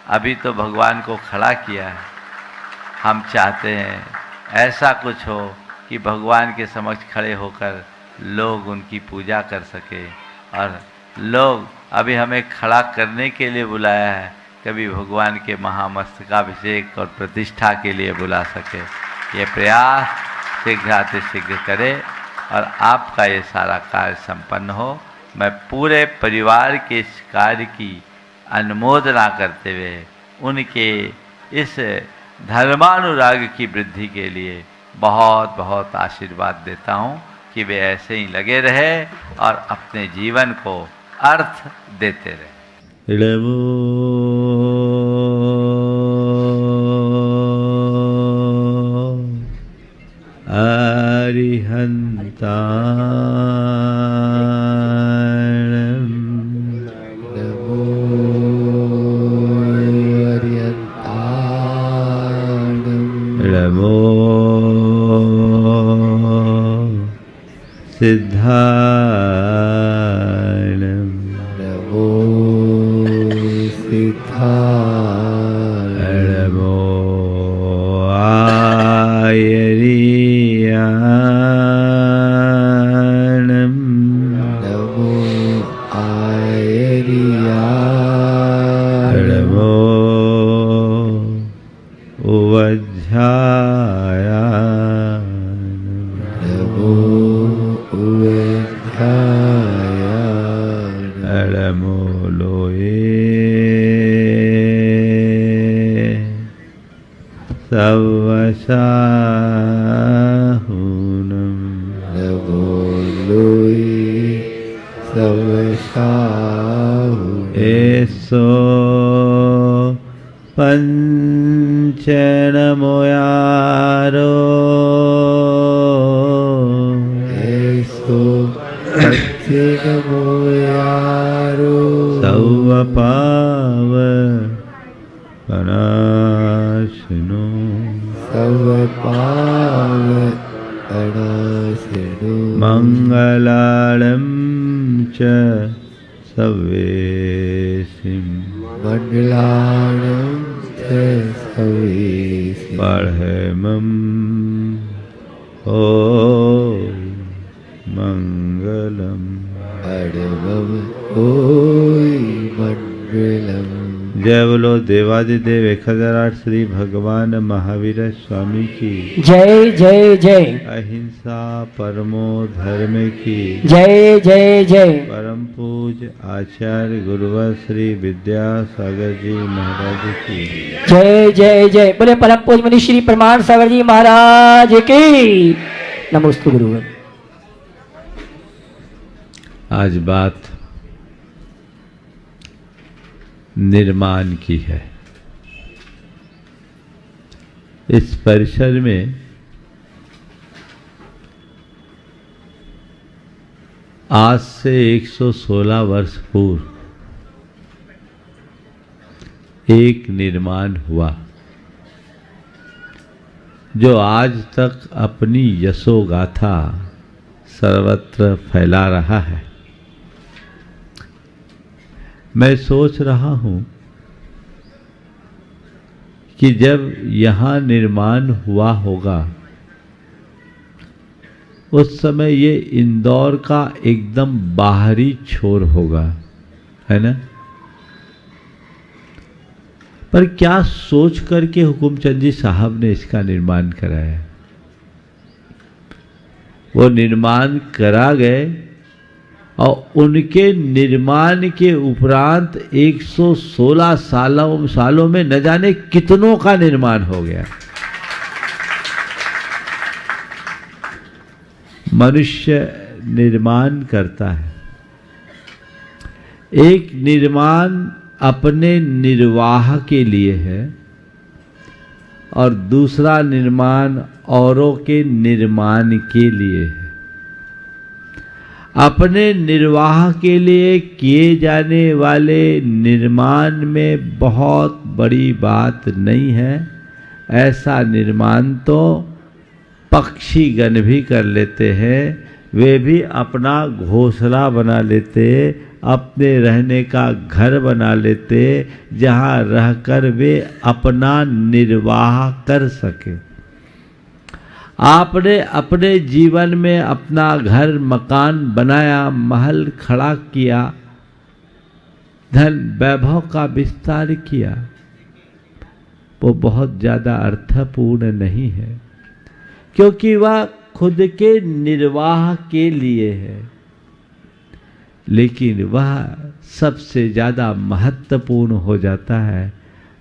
अभी तो भगवान को खड़ा किया है, हम चाहते हैं ऐसा कुछ हो कि भगवान के समक्ष खड़े होकर लोग उनकी पूजा कर सके। और लोग अभी हमें खड़ा करने के लिए बुलाया है, कभी भगवान के महामस्तकाभिषेक और प्रतिष्ठा के लिए बुला सके। ये प्रयास शीघ्र करे और आपका ये सारा कार्य संपन्न हो। मैं पूरे परिवार के इस कार्य की अनुमोदना करते हुए उनके इस धर्मानुराग की वृद्धि के लिए बहुत बहुत आशीर्वाद देता हूँ कि वे ऐसे ही लगे रहे और अपने जीवन को अर्थ देते रहे। अरिहंता सिद्धारणं नमो सिद्धारणं नमो आयर्याणं नमो आयर्याणं नमो सवशाहुनं नवोलोई सवशाहुनं एसो पंचनमोयारो एसो पंचनमोयारो सवपाव पनाशनो सवपावनाशिनो मंगलालं च सवेसिं मंगलालं च सवेसिं पढ़मं ओ मंगलम पढ़मं ओ मंगलम। जय बोलो देवादिदेव 1008 श्री भगवान महावीर स्वामी की जय जय जय। अहिंसा परमो धर्म की जय जय जय। परम पूज्य आचार्य गुरुवर श्री विद्यासागर जी महाराज की जय जय जय। बोले परम पूज्य मुनि श्री प्रमाण सागर जी महाराज की नमोस्तु गुरुवर। आज बात निर्माण की है। इस परिसर में आज से 116 वर्ष पूर्व एक निर्माण हुआ जो आज तक अपनी यशोगाथा सर्वत्र फैला रहा है। मैं सोच रहा हूं कि जब यहाँ निर्माण हुआ होगा उस समय ये इंदौर का एकदम बाहरी छोर होगा, है ना। पर क्या सोच करके हुकुमचंद जी साहब ने इसका निर्माण कराया। वो निर्माण करा गए और उनके निर्माण के उपरांत 116 सालों में न जाने कितनों का निर्माण हो गया। मनुष्य निर्माण करता है। एक निर्माण अपने निर्वाह के लिए है और दूसरा निर्माण औरों के निर्माण के लिए है। अपने निर्वाह के लिए किए जाने वाले निर्माण में बहुत बड़ी बात नहीं है। ऐसा निर्माण तो पक्षीगण भी कर लेते हैं। वे भी अपना घोंसला बना लेते, अपने रहने का घर बना लेते, जहाँ रहकर वे अपना निर्वाह कर सके। आपने अपने जीवन में अपना घर मकान बनाया, महल खड़ा किया, धन वैभव का विस्तार किया, वो बहुत ज्यादा अर्थपूर्ण नहीं है, क्योंकि वह खुद के निर्वाह के लिए है। लेकिन वह सबसे ज्यादा महत्वपूर्ण हो जाता है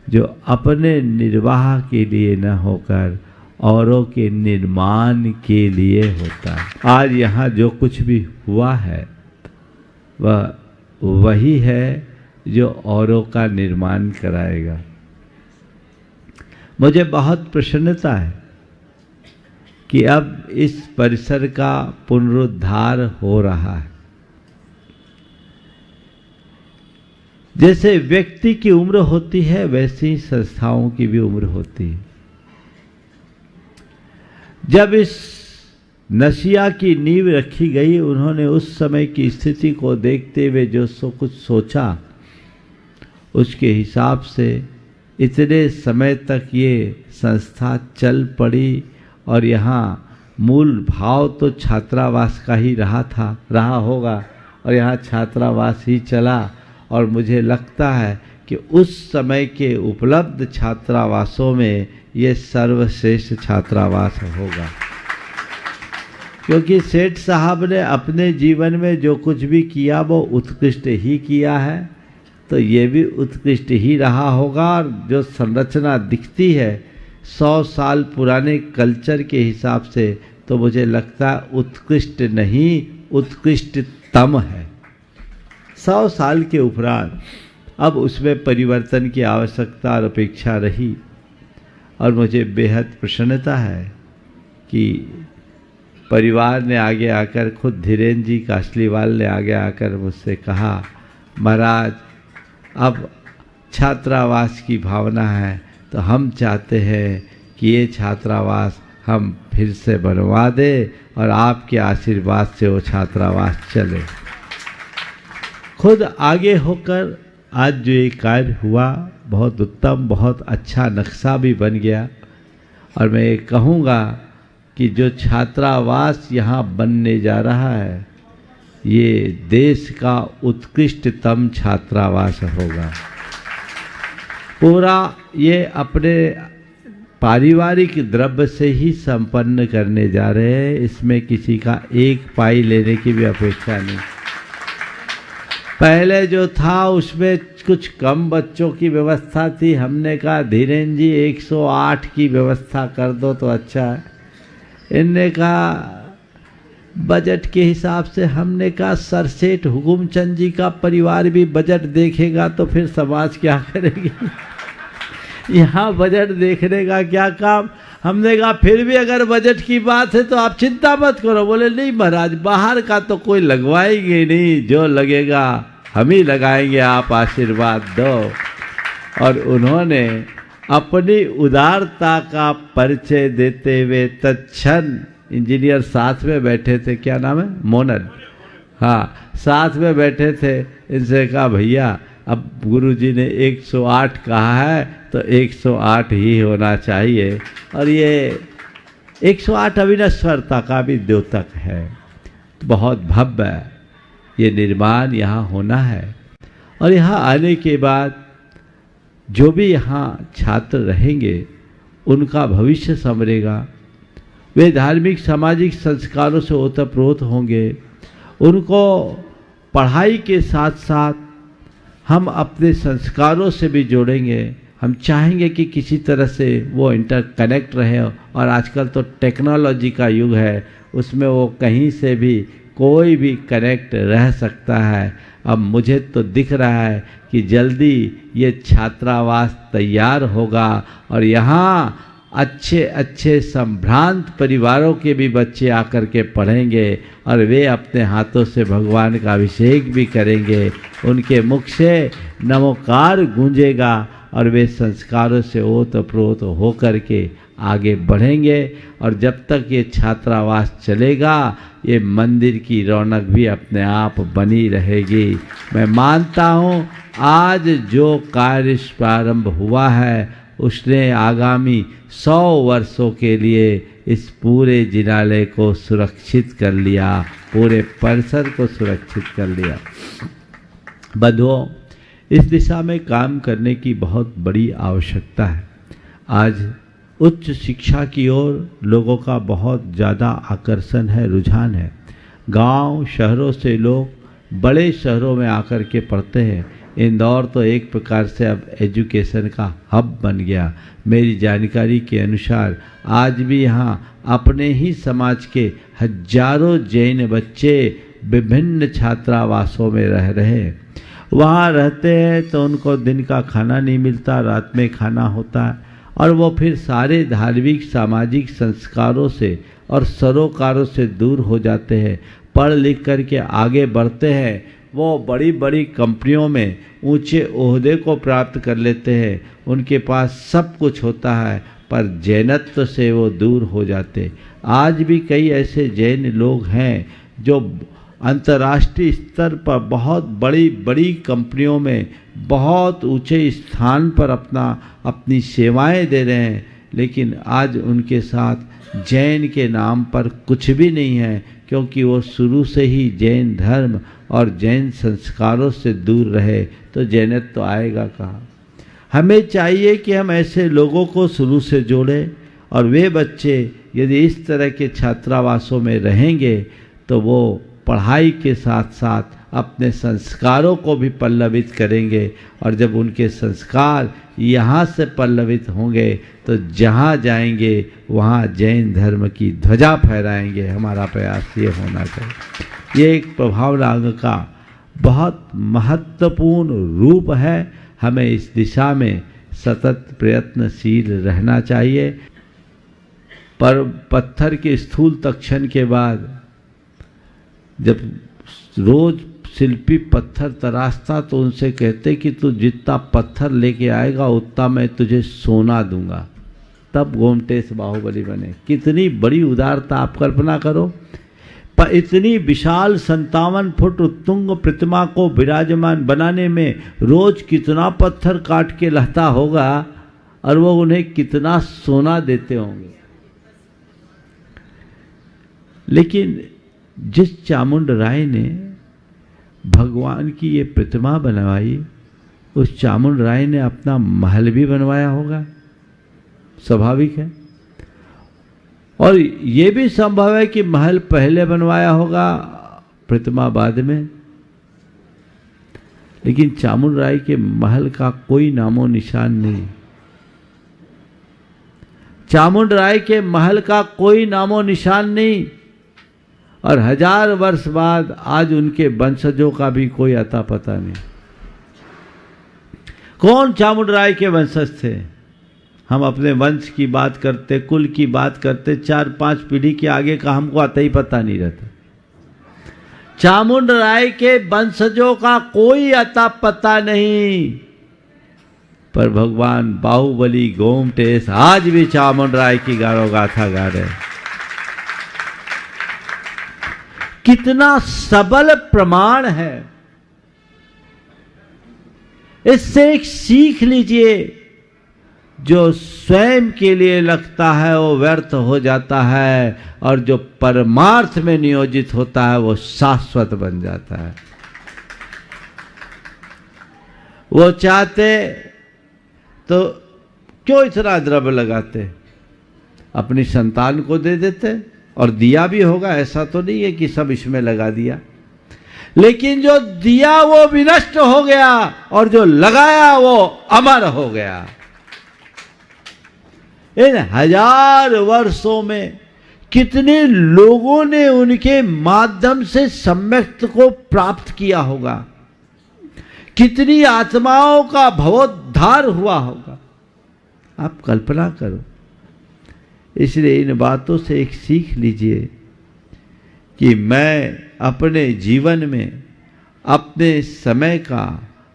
जो अपने निर्वाह के लिए न होकर औरों के निर्माण के लिए होता है। आज यहाँ जो कुछ भी हुआ है वह वही है जो औरों का निर्माण कराएगा। मुझे बहुत प्रसन्नता है कि अब इस परिसर का पुनरुद्धार हो रहा है। जैसे व्यक्ति की उम्र होती है वैसे ही संस्थाओं की भी उम्र होती है। जब इस नशिया की नींव रखी गई, उन्होंने उस समय की स्थिति को देखते हुए जो कुछ सोचा, उसके हिसाब से इतने समय तक ये संस्था चल पड़ी और यहाँ मूल भाव तो छात्रावास का ही रहा होगा और यहाँ छात्रावास ही चला। और मुझे लगता है कि उस समय के उपलब्ध छात्रावासों में ये सर्वश्रेष्ठ छात्रावास होगा, क्योंकि सेठ साहब ने अपने जीवन में जो कुछ भी किया वो उत्कृष्ट ही किया है, तो ये भी उत्कृष्ट ही रहा होगा। और जो संरचना दिखती है 100 साल पुराने कल्चर के हिसाब से, तो मुझे लगता है उत्कृष्ट नहीं उत्कृष्टतम है। 100 साल के उपरांत अब उसमें परिवर्तन की आवश्यकता और अपेक्षा रही। और मुझे बेहद प्रसन्नता है कि परिवार ने आगे आकर, खुद धीरेन्द्र जी कासलीवाल ने आगे आकर मुझसे कहा, महाराज अब छात्रावास की भावना है तो हम चाहते हैं कि ये छात्रावास हम फिर से बनवा दें और आपके आशीर्वाद से वो छात्रावास चले। खुद आगे होकर आज जो ये कार्य हुआ बहुत उत्तम, बहुत अच्छा नक्शा भी बन गया। और मैं ये कहूँगा कि जो छात्रावास यहाँ बनने जा रहा है ये देश का उत्कृष्टतम छात्रावास होगा। पूरा ये अपने पारिवारिक द्रव्य से ही संपन्न करने जा रहे हैं। इसमें किसी का एक पाई लेने की भी अपेक्षा नहीं। पहले जो था उसमें कुछ कम बच्चों की व्यवस्था थी। हमने कहा धीरेन्द्र जी 108 की व्यवस्था कर दो तो अच्छा है। इनने कहा बजट के हिसाब से, हमने कहा सरसेठ हुकुमचंद जी का परिवार भी बजट देखेगा तो फिर समाज क्या करेगी। यहाँ बजट देखने का क्या काम। हमने कहा फिर भी अगर बजट की बात है तो आप चिंता मत करो। बोले नहीं महाराज, बाहर का तो कोई लगवाएंगे नहीं, जो लगेगा हम ही लगाएंगे, आप आशीर्वाद दो। और उन्होंने अपनी उदारता का परिचय देते हुए तत्क्षण, इंजीनियर साथ में बैठे थे, क्या नाम है, मोनन, हाँ साथ में बैठे थे, इनसे कहा भैया अब गुरुजी ने 108 कहा है तो 108 ही होना चाहिए। और ये 108 अविनश्वरता का भी द्योतक है। बहुत भव्य ये निर्माण यहाँ होना है। और यहाँ आने के बाद जो भी यहाँ छात्र रहेंगे उनका भविष्य संवरेगा। वे धार्मिक सामाजिक संस्कारों से ओतप्रोत होंगे। उनको पढ़ाई के साथ साथ हम अपने संस्कारों से भी जोड़ेंगे हम चाहेंगे कि किसी तरह से वो इंटरकनेक्ट रहे। और आजकल तो टेक्नोलॉजी का युग है, उसमें वो कहीं से भी कोई भी कनेक्ट रह सकता है। अब मुझे तो दिख रहा है कि जल्दी ये छात्रावास तैयार होगा और यहाँ अच्छे अच्छे संभ्रांत परिवारों के भी बच्चे आकर के पढ़ेंगे और वे अपने हाथों से भगवान का अभिषेक भी करेंगे। उनके मुख से नमोकार गूंजेगा और वे संस्कारों से ओतप्रोत होकर के आगे बढ़ेंगे। और जब तक ये छात्रावास चलेगा ये मंदिर की रौनक भी अपने आप बनी रहेगी। मैं मानता हूँ आज जो कार्य प्रारंभ हुआ है उसने आगामी 100 वर्षों के लिए इस पूरे जिनालय को सुरक्षित कर लिया, पूरे परिसर को सुरक्षित कर लिया। बंधुओं, इस दिशा में काम करने की बहुत बड़ी आवश्यकता है। आज उच्च शिक्षा की ओर लोगों का बहुत ज़्यादा आकर्षण है, रुझान है। गांव शहरों से लोग बड़े शहरों में आकर के पढ़ते हैं। इंदौर तो एक प्रकार से अब एजुकेशन का हब बन गया। मेरी जानकारी के अनुसार आज भी यहाँ अपने ही समाज के हजारों जैन बच्चे विभिन्न छात्रावासों में रह रहे हैं। वहाँ रहते हैं तो उनको दिन का खाना नहीं मिलता, रात में खाना होता है और वो फिर सारे धार्मिक सामाजिक संस्कारों से और सरोकारों से दूर हो जाते हैं। पढ़ लिख करके आगे बढ़ते हैं, वो बड़ी बड़ी कंपनियों में ऊंचे ओहदे को प्राप्त कर लेते हैं, उनके पास सब कुछ होता है, पर जैनत्व से वो दूर हो जाते। आज भी कई ऐसे जैन लोग हैं जो अंतर्राष्ट्रीय स्तर पर बहुत बड़ी बड़ी कंपनियों में बहुत ऊंचे स्थान पर अपनी सेवाएं दे रहे हैं, लेकिन आज उनके साथ जैन के नाम पर कुछ भी नहीं है, क्योंकि वो शुरू से ही जैन धर्म और जैन संस्कारों से दूर रहे। तो जैनत्व तो आएगा कहाँ? हमें चाहिए कि हम ऐसे लोगों को शुरू से जोड़ें और वे बच्चे यदि इस तरह के छात्रावासों में रहेंगे तो वो पढ़ाई के साथ साथ अपने संस्कारों को भी पल्लवित करेंगे। और जब उनके संस्कार यहाँ से पल्लवित होंगे तो जहाँ जाएंगे वहाँ जैन धर्म की ध्वजा फहराएंगे। हमारा प्रयास ये होना चाहिए। ये एक प्रभावनांग का बहुत महत्वपूर्ण रूप है। हमें इस दिशा में सतत प्रयत्नशील रहना चाहिए। पर पत्थर के स्थूल तक्षण के बाद जब रोज शिल्पी पत्थर तराशता तो उनसे कहते कि तू जितना पत्थर लेके आएगा उतना मैं तुझे सोना दूंगा। तब गोमटेश बाहुबली बने। कितनी बड़ी उदारता, आप कल्पना करो। पर इतनी विशाल 57 फुट उत्तुंग प्रतिमा को विराजमान बनाने में रोज कितना पत्थर काट के लाता होगा और वो उन्हें कितना सोना देते होंगे। लेकिन जिस चामुंड राय ने भगवान की ये प्रतिमा बनवाई, उस चामुंड राय ने अपना महल भी बनवाया होगा, स्वाभाविक है। और ये भी संभव है कि महल पहले बनवाया होगा, प्रतिमा बाद में। लेकिन चामुंड राय के महल का कोई नामो निशान नहीं। चामुंड राय के महल का कोई नामो निशान नहीं। और 1000 वर्ष बाद आज उनके वंशजों का भी कोई अता पता नहीं। कौन चामुंड राय के वंशज थे? हम अपने वंश की बात करते, कुल की बात करते, 4-5 पीढ़ी के आगे का हमको आता ही पता नहीं रहता। चामुंड राय के वंशजों का कोई अता पता नहीं। पर भगवान बाहुबली गोमटेश आज भी चामुंड राय की गारो गाथा गा रहे। कितना सबल प्रमाण है। इससे एक सीख लीजिए, जो स्वयं के लिए लगता है वो व्यर्थ हो जाता है और जो परमार्थ में नियोजित होता है वो शाश्वत बन जाता है। वो चाहते तो क्यों इतना द्रव्य लगाते, अपनी संतान को दे देते और दिया भी होगा। ऐसा तो नहीं है कि सब इसमें लगा दिया, लेकिन जो दिया वो विनष्ट हो गया और जो लगाया वो अमर हो गया। इन 1000 वर्षों में कितने लोगों ने उनके माध्यम से सम्यक्त को प्राप्त किया होगा, कितनी आत्माओं का भवोद्धार हुआ होगा, आप कल्पना करो। इसलिए इन बातों से एक सीख लीजिए कि मैं अपने जीवन में अपने समय का,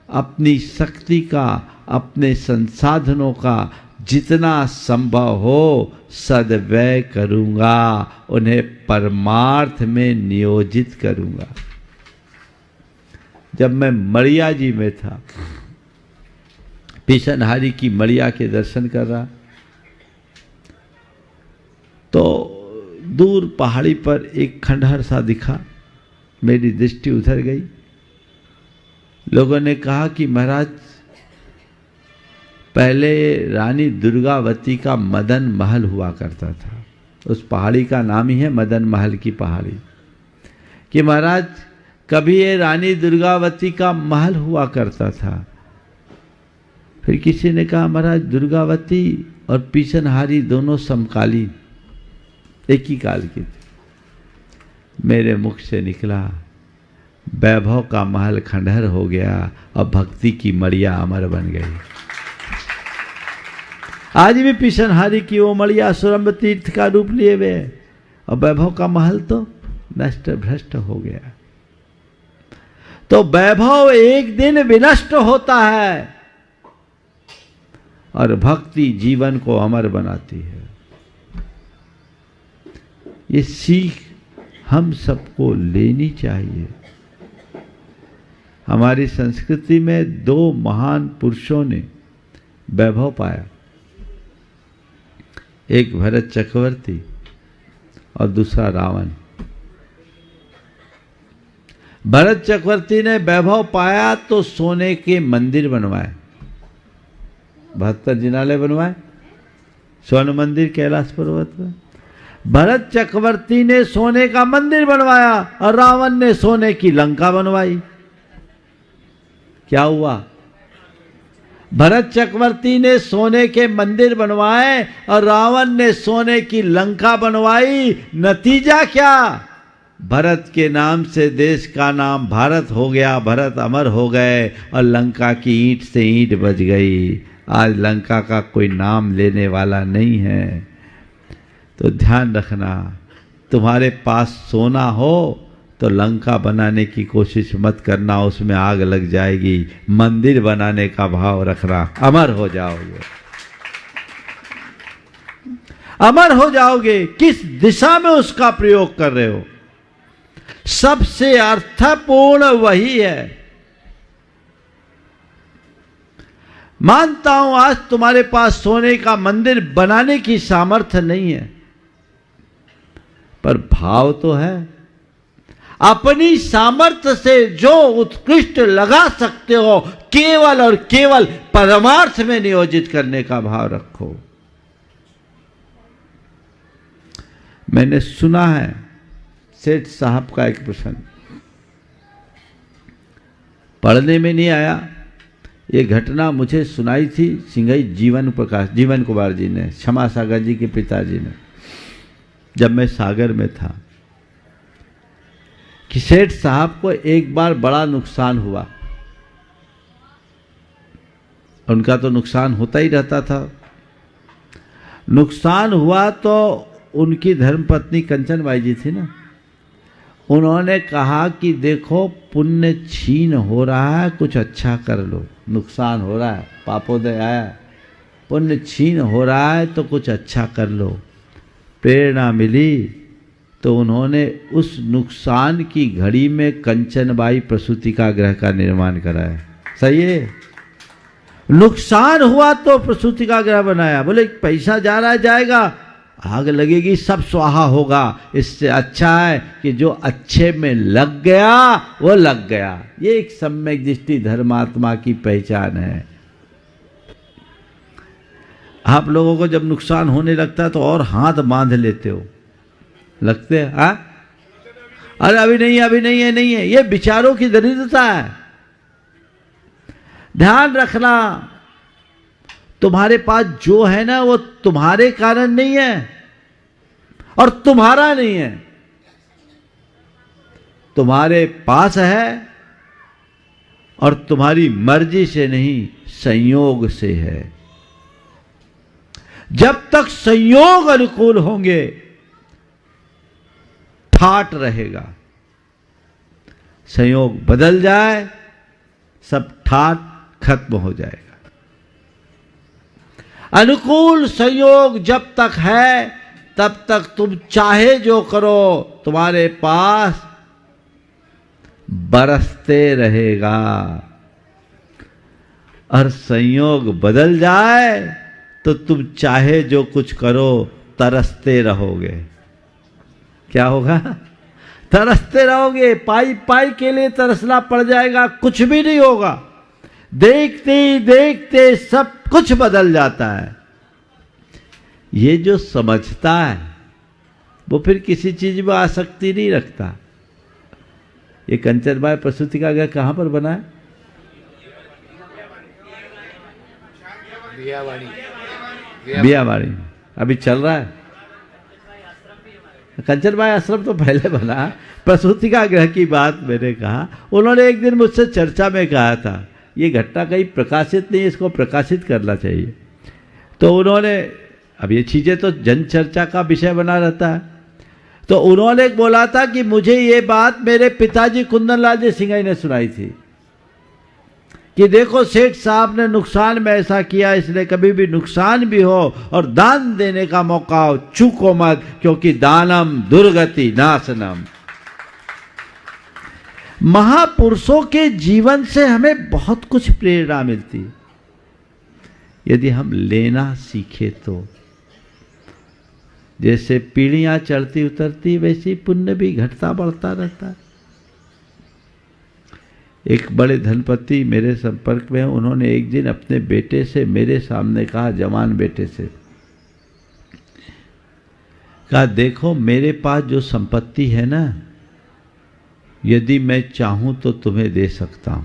अपनी शक्ति का, अपने संसाधनों का जितना संभव हो सद्व्यय करूंगा, उन्हें परमार्थ में नियोजित करूंगा। जब मैं मड़िया जी में था, पिछनहारी की मड़िया के दर्शन कर रहा, तो दूर पहाड़ी पर एक खंडहर सा दिखा। मेरी दृष्टि उधर गई। लोगों ने कहा कि महाराज, पहले रानी दुर्गावती का मदन महल हुआ करता था। उस पहाड़ी का नाम ही है मदन महल की पहाड़ी। कि महाराज, कभी ये रानी दुर्गावती का महल हुआ करता था। फिर किसी ने कहा, महाराज दुर्गावती और पिछनहारी दोनों समकालीन, एक ही काल की थी। मेरे मुख से निकला, वैभव का महल खंडहर हो गया और भक्ति की मड़िया अमर बन गई। आज भी पिछनहारी की वो मड़िया सुरम्भ तीर्थ का रूप लिए हुए, और वैभव का महल तो नष्ट भ्रष्ट हो गया। तो वैभव एक दिन विनष्ट होता है और भक्ति जीवन को अमर बनाती है। ये सीख हम सबको लेनी चाहिए। हमारी संस्कृति में 2 महान पुरुषों ने वैभव पाया, एक भरत चक्रवर्ती और दूसरा रावण। भरत चक्रवर्ती ने वैभव पाया तो सोने के मंदिर बनवाए, 72 जिनालय बनवाए, स्वर्ण मंदिर कैलाश पर्वत पर। भरत चक्रवर्ती ने सोने का मंदिर बनवाया और रावण ने सोने की लंका बनवाई। क्या हुआ? भरत चक्रवर्ती ने सोने के मंदिर बनवाए और रावण ने सोने की लंका बनवाई। नतीजा क्या? भरत के नाम से देश का नाम भारत हो गया, भरत अमर हो गए और लंका की ईंट से ईंट बज गई। आज लंका का कोई नाम लेने वाला नहीं है। तो ध्यान रखना, तुम्हारे पास सोना हो तो लंका बनाने की कोशिश मत करना, उसमें आग लग जाएगी। मंदिर बनाने का भाव रखना, अमर हो जाओगे, अमर हो जाओगे। किस दिशा में उसका प्रयोग कर रहे हो, सबसे अर्थपूर्ण वही है। मानता हूं आज तुम्हारे पास सोने का मंदिर बनाने की सामर्थ्य नहीं है, पर भाव तो है। अपनी सामर्थ्य से जो उत्कृष्ट लगा सकते हो, केवल और केवल परमार्थ में नियोजित करने का भाव रखो। मैंने सुना है सेठ साहब का एक प्रसंग, पढ़ने में नहीं आया, ये घटना मुझे सुनाई थी सिंघई जीवन कुमार जी ने, क्षमा सागर जी के पिताजी ने, जब मैं सागर में था। कि सेठ साहब को एक बार बड़ा नुकसान हुआ। उनका तो नुकसान होता ही रहता था। नुकसान हुआ तो उनकी धर्मपत्नी कंचन बाई जी थी ना, उन्होंने कहा कि देखो पुण्य छीन हो रहा है, कुछ अच्छा कर लो। नुकसान हो रहा है, पापोदय आया, पुण्य छीन हो रहा है तो कुछ अच्छा कर लो। प्रेरणा मिली तो उन्होंने उस नुकसान की घड़ी में कंचनबाई प्रसूतिका गृह का निर्माण कराया। सही है, नुकसान हुआ तो प्रसूतिका गृह बनाया। बोले पैसा जा रहा है, जाएगा, आग लगेगी, सब स्वाहा होगा। इससे अच्छा है कि जो अच्छे में लग गया वो लग गया। ये एक सम्यक दृष्टि धर्मात्मा की पहचान है। आप लोगों को जब नुकसान होने लगता है तो और हाथ बांध लेते हो, लगते हैं हाँ, अरे अभी नहीं है, अभी नहीं है, नहीं है। ये विचारों की दरिद्रता है। ध्यान रखना, तुम्हारे पास जो है ना वो तुम्हारे कारण नहीं है और तुम्हारा नहीं है, तुम्हारे पास है और तुम्हारी मर्जी से नहीं, संयोग से है। जब तक संयोग अनुकूल होंगे ठाट रहेगा, संयोग बदल जाए सब ठाट खत्म हो जाएगा। अनुकूल संयोग जब तक है तब तक तुम चाहे जो करो तुम्हारे पास बरसते रहेगा, और संयोग बदल जाए तो तुम चाहे जो कुछ करो तरसते रहोगे। क्या होगा? तरसते रहोगे, पाई पाई के लिए तरसना पड़ जाएगा, कुछ भी नहीं होगा। देखते देखते सब कुछ बदल जाता है। ये जो समझता है वो फिर किसी चीज में आसक्ति नहीं रखता। ये कंचन बाई प्रसूति का घर कहां पर बना है? बियावाड़ी अभी चल रहा है। कंचन बाई आश्रम तो पहले बना, प्रसूति का ग्रह की बात मैंने कहा। उन्होंने एक दिन मुझसे चर्चा में कहा था ये घटना कहीं प्रकाशित नहीं, इसको प्रकाशित करना चाहिए। तो उन्होंने, अब ये चीजें तो जन चर्चा का विषय बना रहता है, तो उन्होंने बोला था कि मुझे ये बात मेरे पिताजी कुंदन लाल जी सिंघई ने सुनाई थी कि देखो सेठ साहब ने नुकसान में ऐसा किया, इसलिए कभी भी नुकसान भी हो और दान देने का मौका हो चूको मत, क्योंकि दानम दुर्गति नाशनम। महापुरुषों के जीवन से हमें बहुत कुछ प्रेरणा मिलती है यदि हम लेना सीखे तो। जैसे पीढ़ियां चढ़ती उतरती वैसे पुण्य भी घटता बढ़ता रहता है। एक बड़े धनपति मेरे संपर्क में, उन्होंने एक दिन अपने बेटे से मेरे सामने कहा, जवान बेटे से कहा, देखो मेरे पास जो संपत्ति है ना, यदि मैं चाहूं तो तुम्हें दे सकता हूं।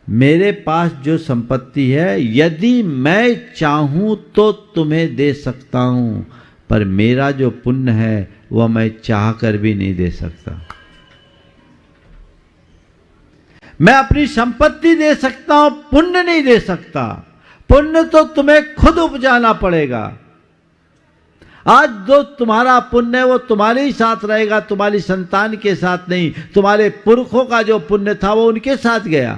मेरे पास जो संपत्ति है यदि मैं चाहूं तो तुम्हें दे सकता हूं, पर मेरा जो पुण्य है वह मैं चाह कर भी नहीं दे सकता। मैं अपनी संपत्ति दे सकता हूं, पुण्य नहीं दे सकता। पुण्य तो तुम्हें खुद उपजाना पड़ेगा। आज जो तुम्हारा पुण्य है वो तुम्हारे ही साथ रहेगा, तुम्हारी संतान के साथ नहीं। तुम्हारे पुरखों का जो पुण्य था वो उनके साथ गया।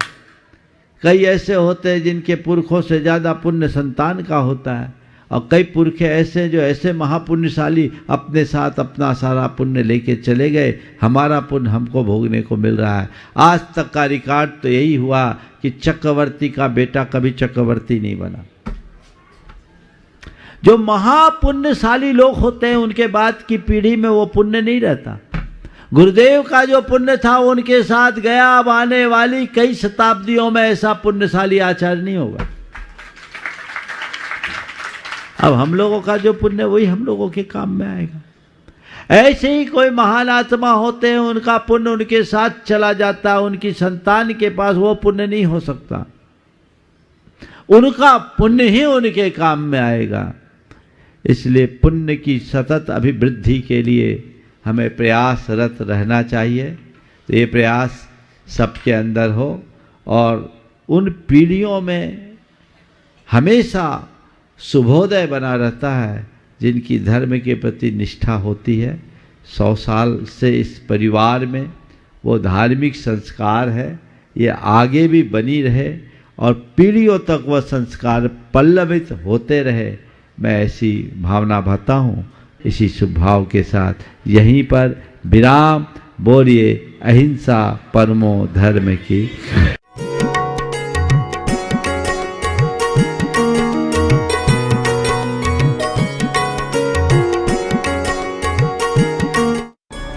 कई ऐसे होते हैं जिनके पुरखों से ज्यादा पुण्य संतान का होता है, और कई पुरखे ऐसे जो ऐसे महापुण्यशाली अपने साथ अपना सारा पुण्य लेके चले गए। हमारा पुण्य हमको भोगने को मिल रहा है। आज तक का रिकॉर्ड तो यही हुआ कि चक्रवर्ती का बेटा कभी चक्रवर्ती नहीं बना। जो महापुण्यशाली लोग होते हैं उनके बाद की पीढ़ी में वो पुण्य नहीं रहता। गुरुदेव का जो पुण्य था वो उनके साथ गया। अब आने वाली कई शताब्दियों में ऐसा पुण्यशाली आचार्य नहीं होगा। अब हम लोगों का जो पुण्य वही हम लोगों के काम में आएगा। ऐसे ही कोई महान आत्मा होते हैं, उनका पुण्य उनके साथ चला जाता है, उनकी संतान के पास वो पुण्य नहीं हो सकता। उनका पुण्य ही उनके काम में आएगा। इसलिए पुण्य की सतत अभिवृद्धि के लिए हमें प्रयासरत रहना चाहिए। तो ये प्रयास सबके अंदर हो, और उन पीढ़ियों में हमेशा शुभोदय बना रहता है जिनकी धर्म के प्रति निष्ठा होती है। 100 साल से इस परिवार में वो धार्मिक संस्कार है, ये आगे भी बनी रहे और पीढ़ियों तक वह संस्कार पल्लवित होते रहे। मैं ऐसी भावना भाता हूँ। इसी शुभ भाव के साथ यहीं पर विराम। बोलिए अहिंसा परमो धर्म की।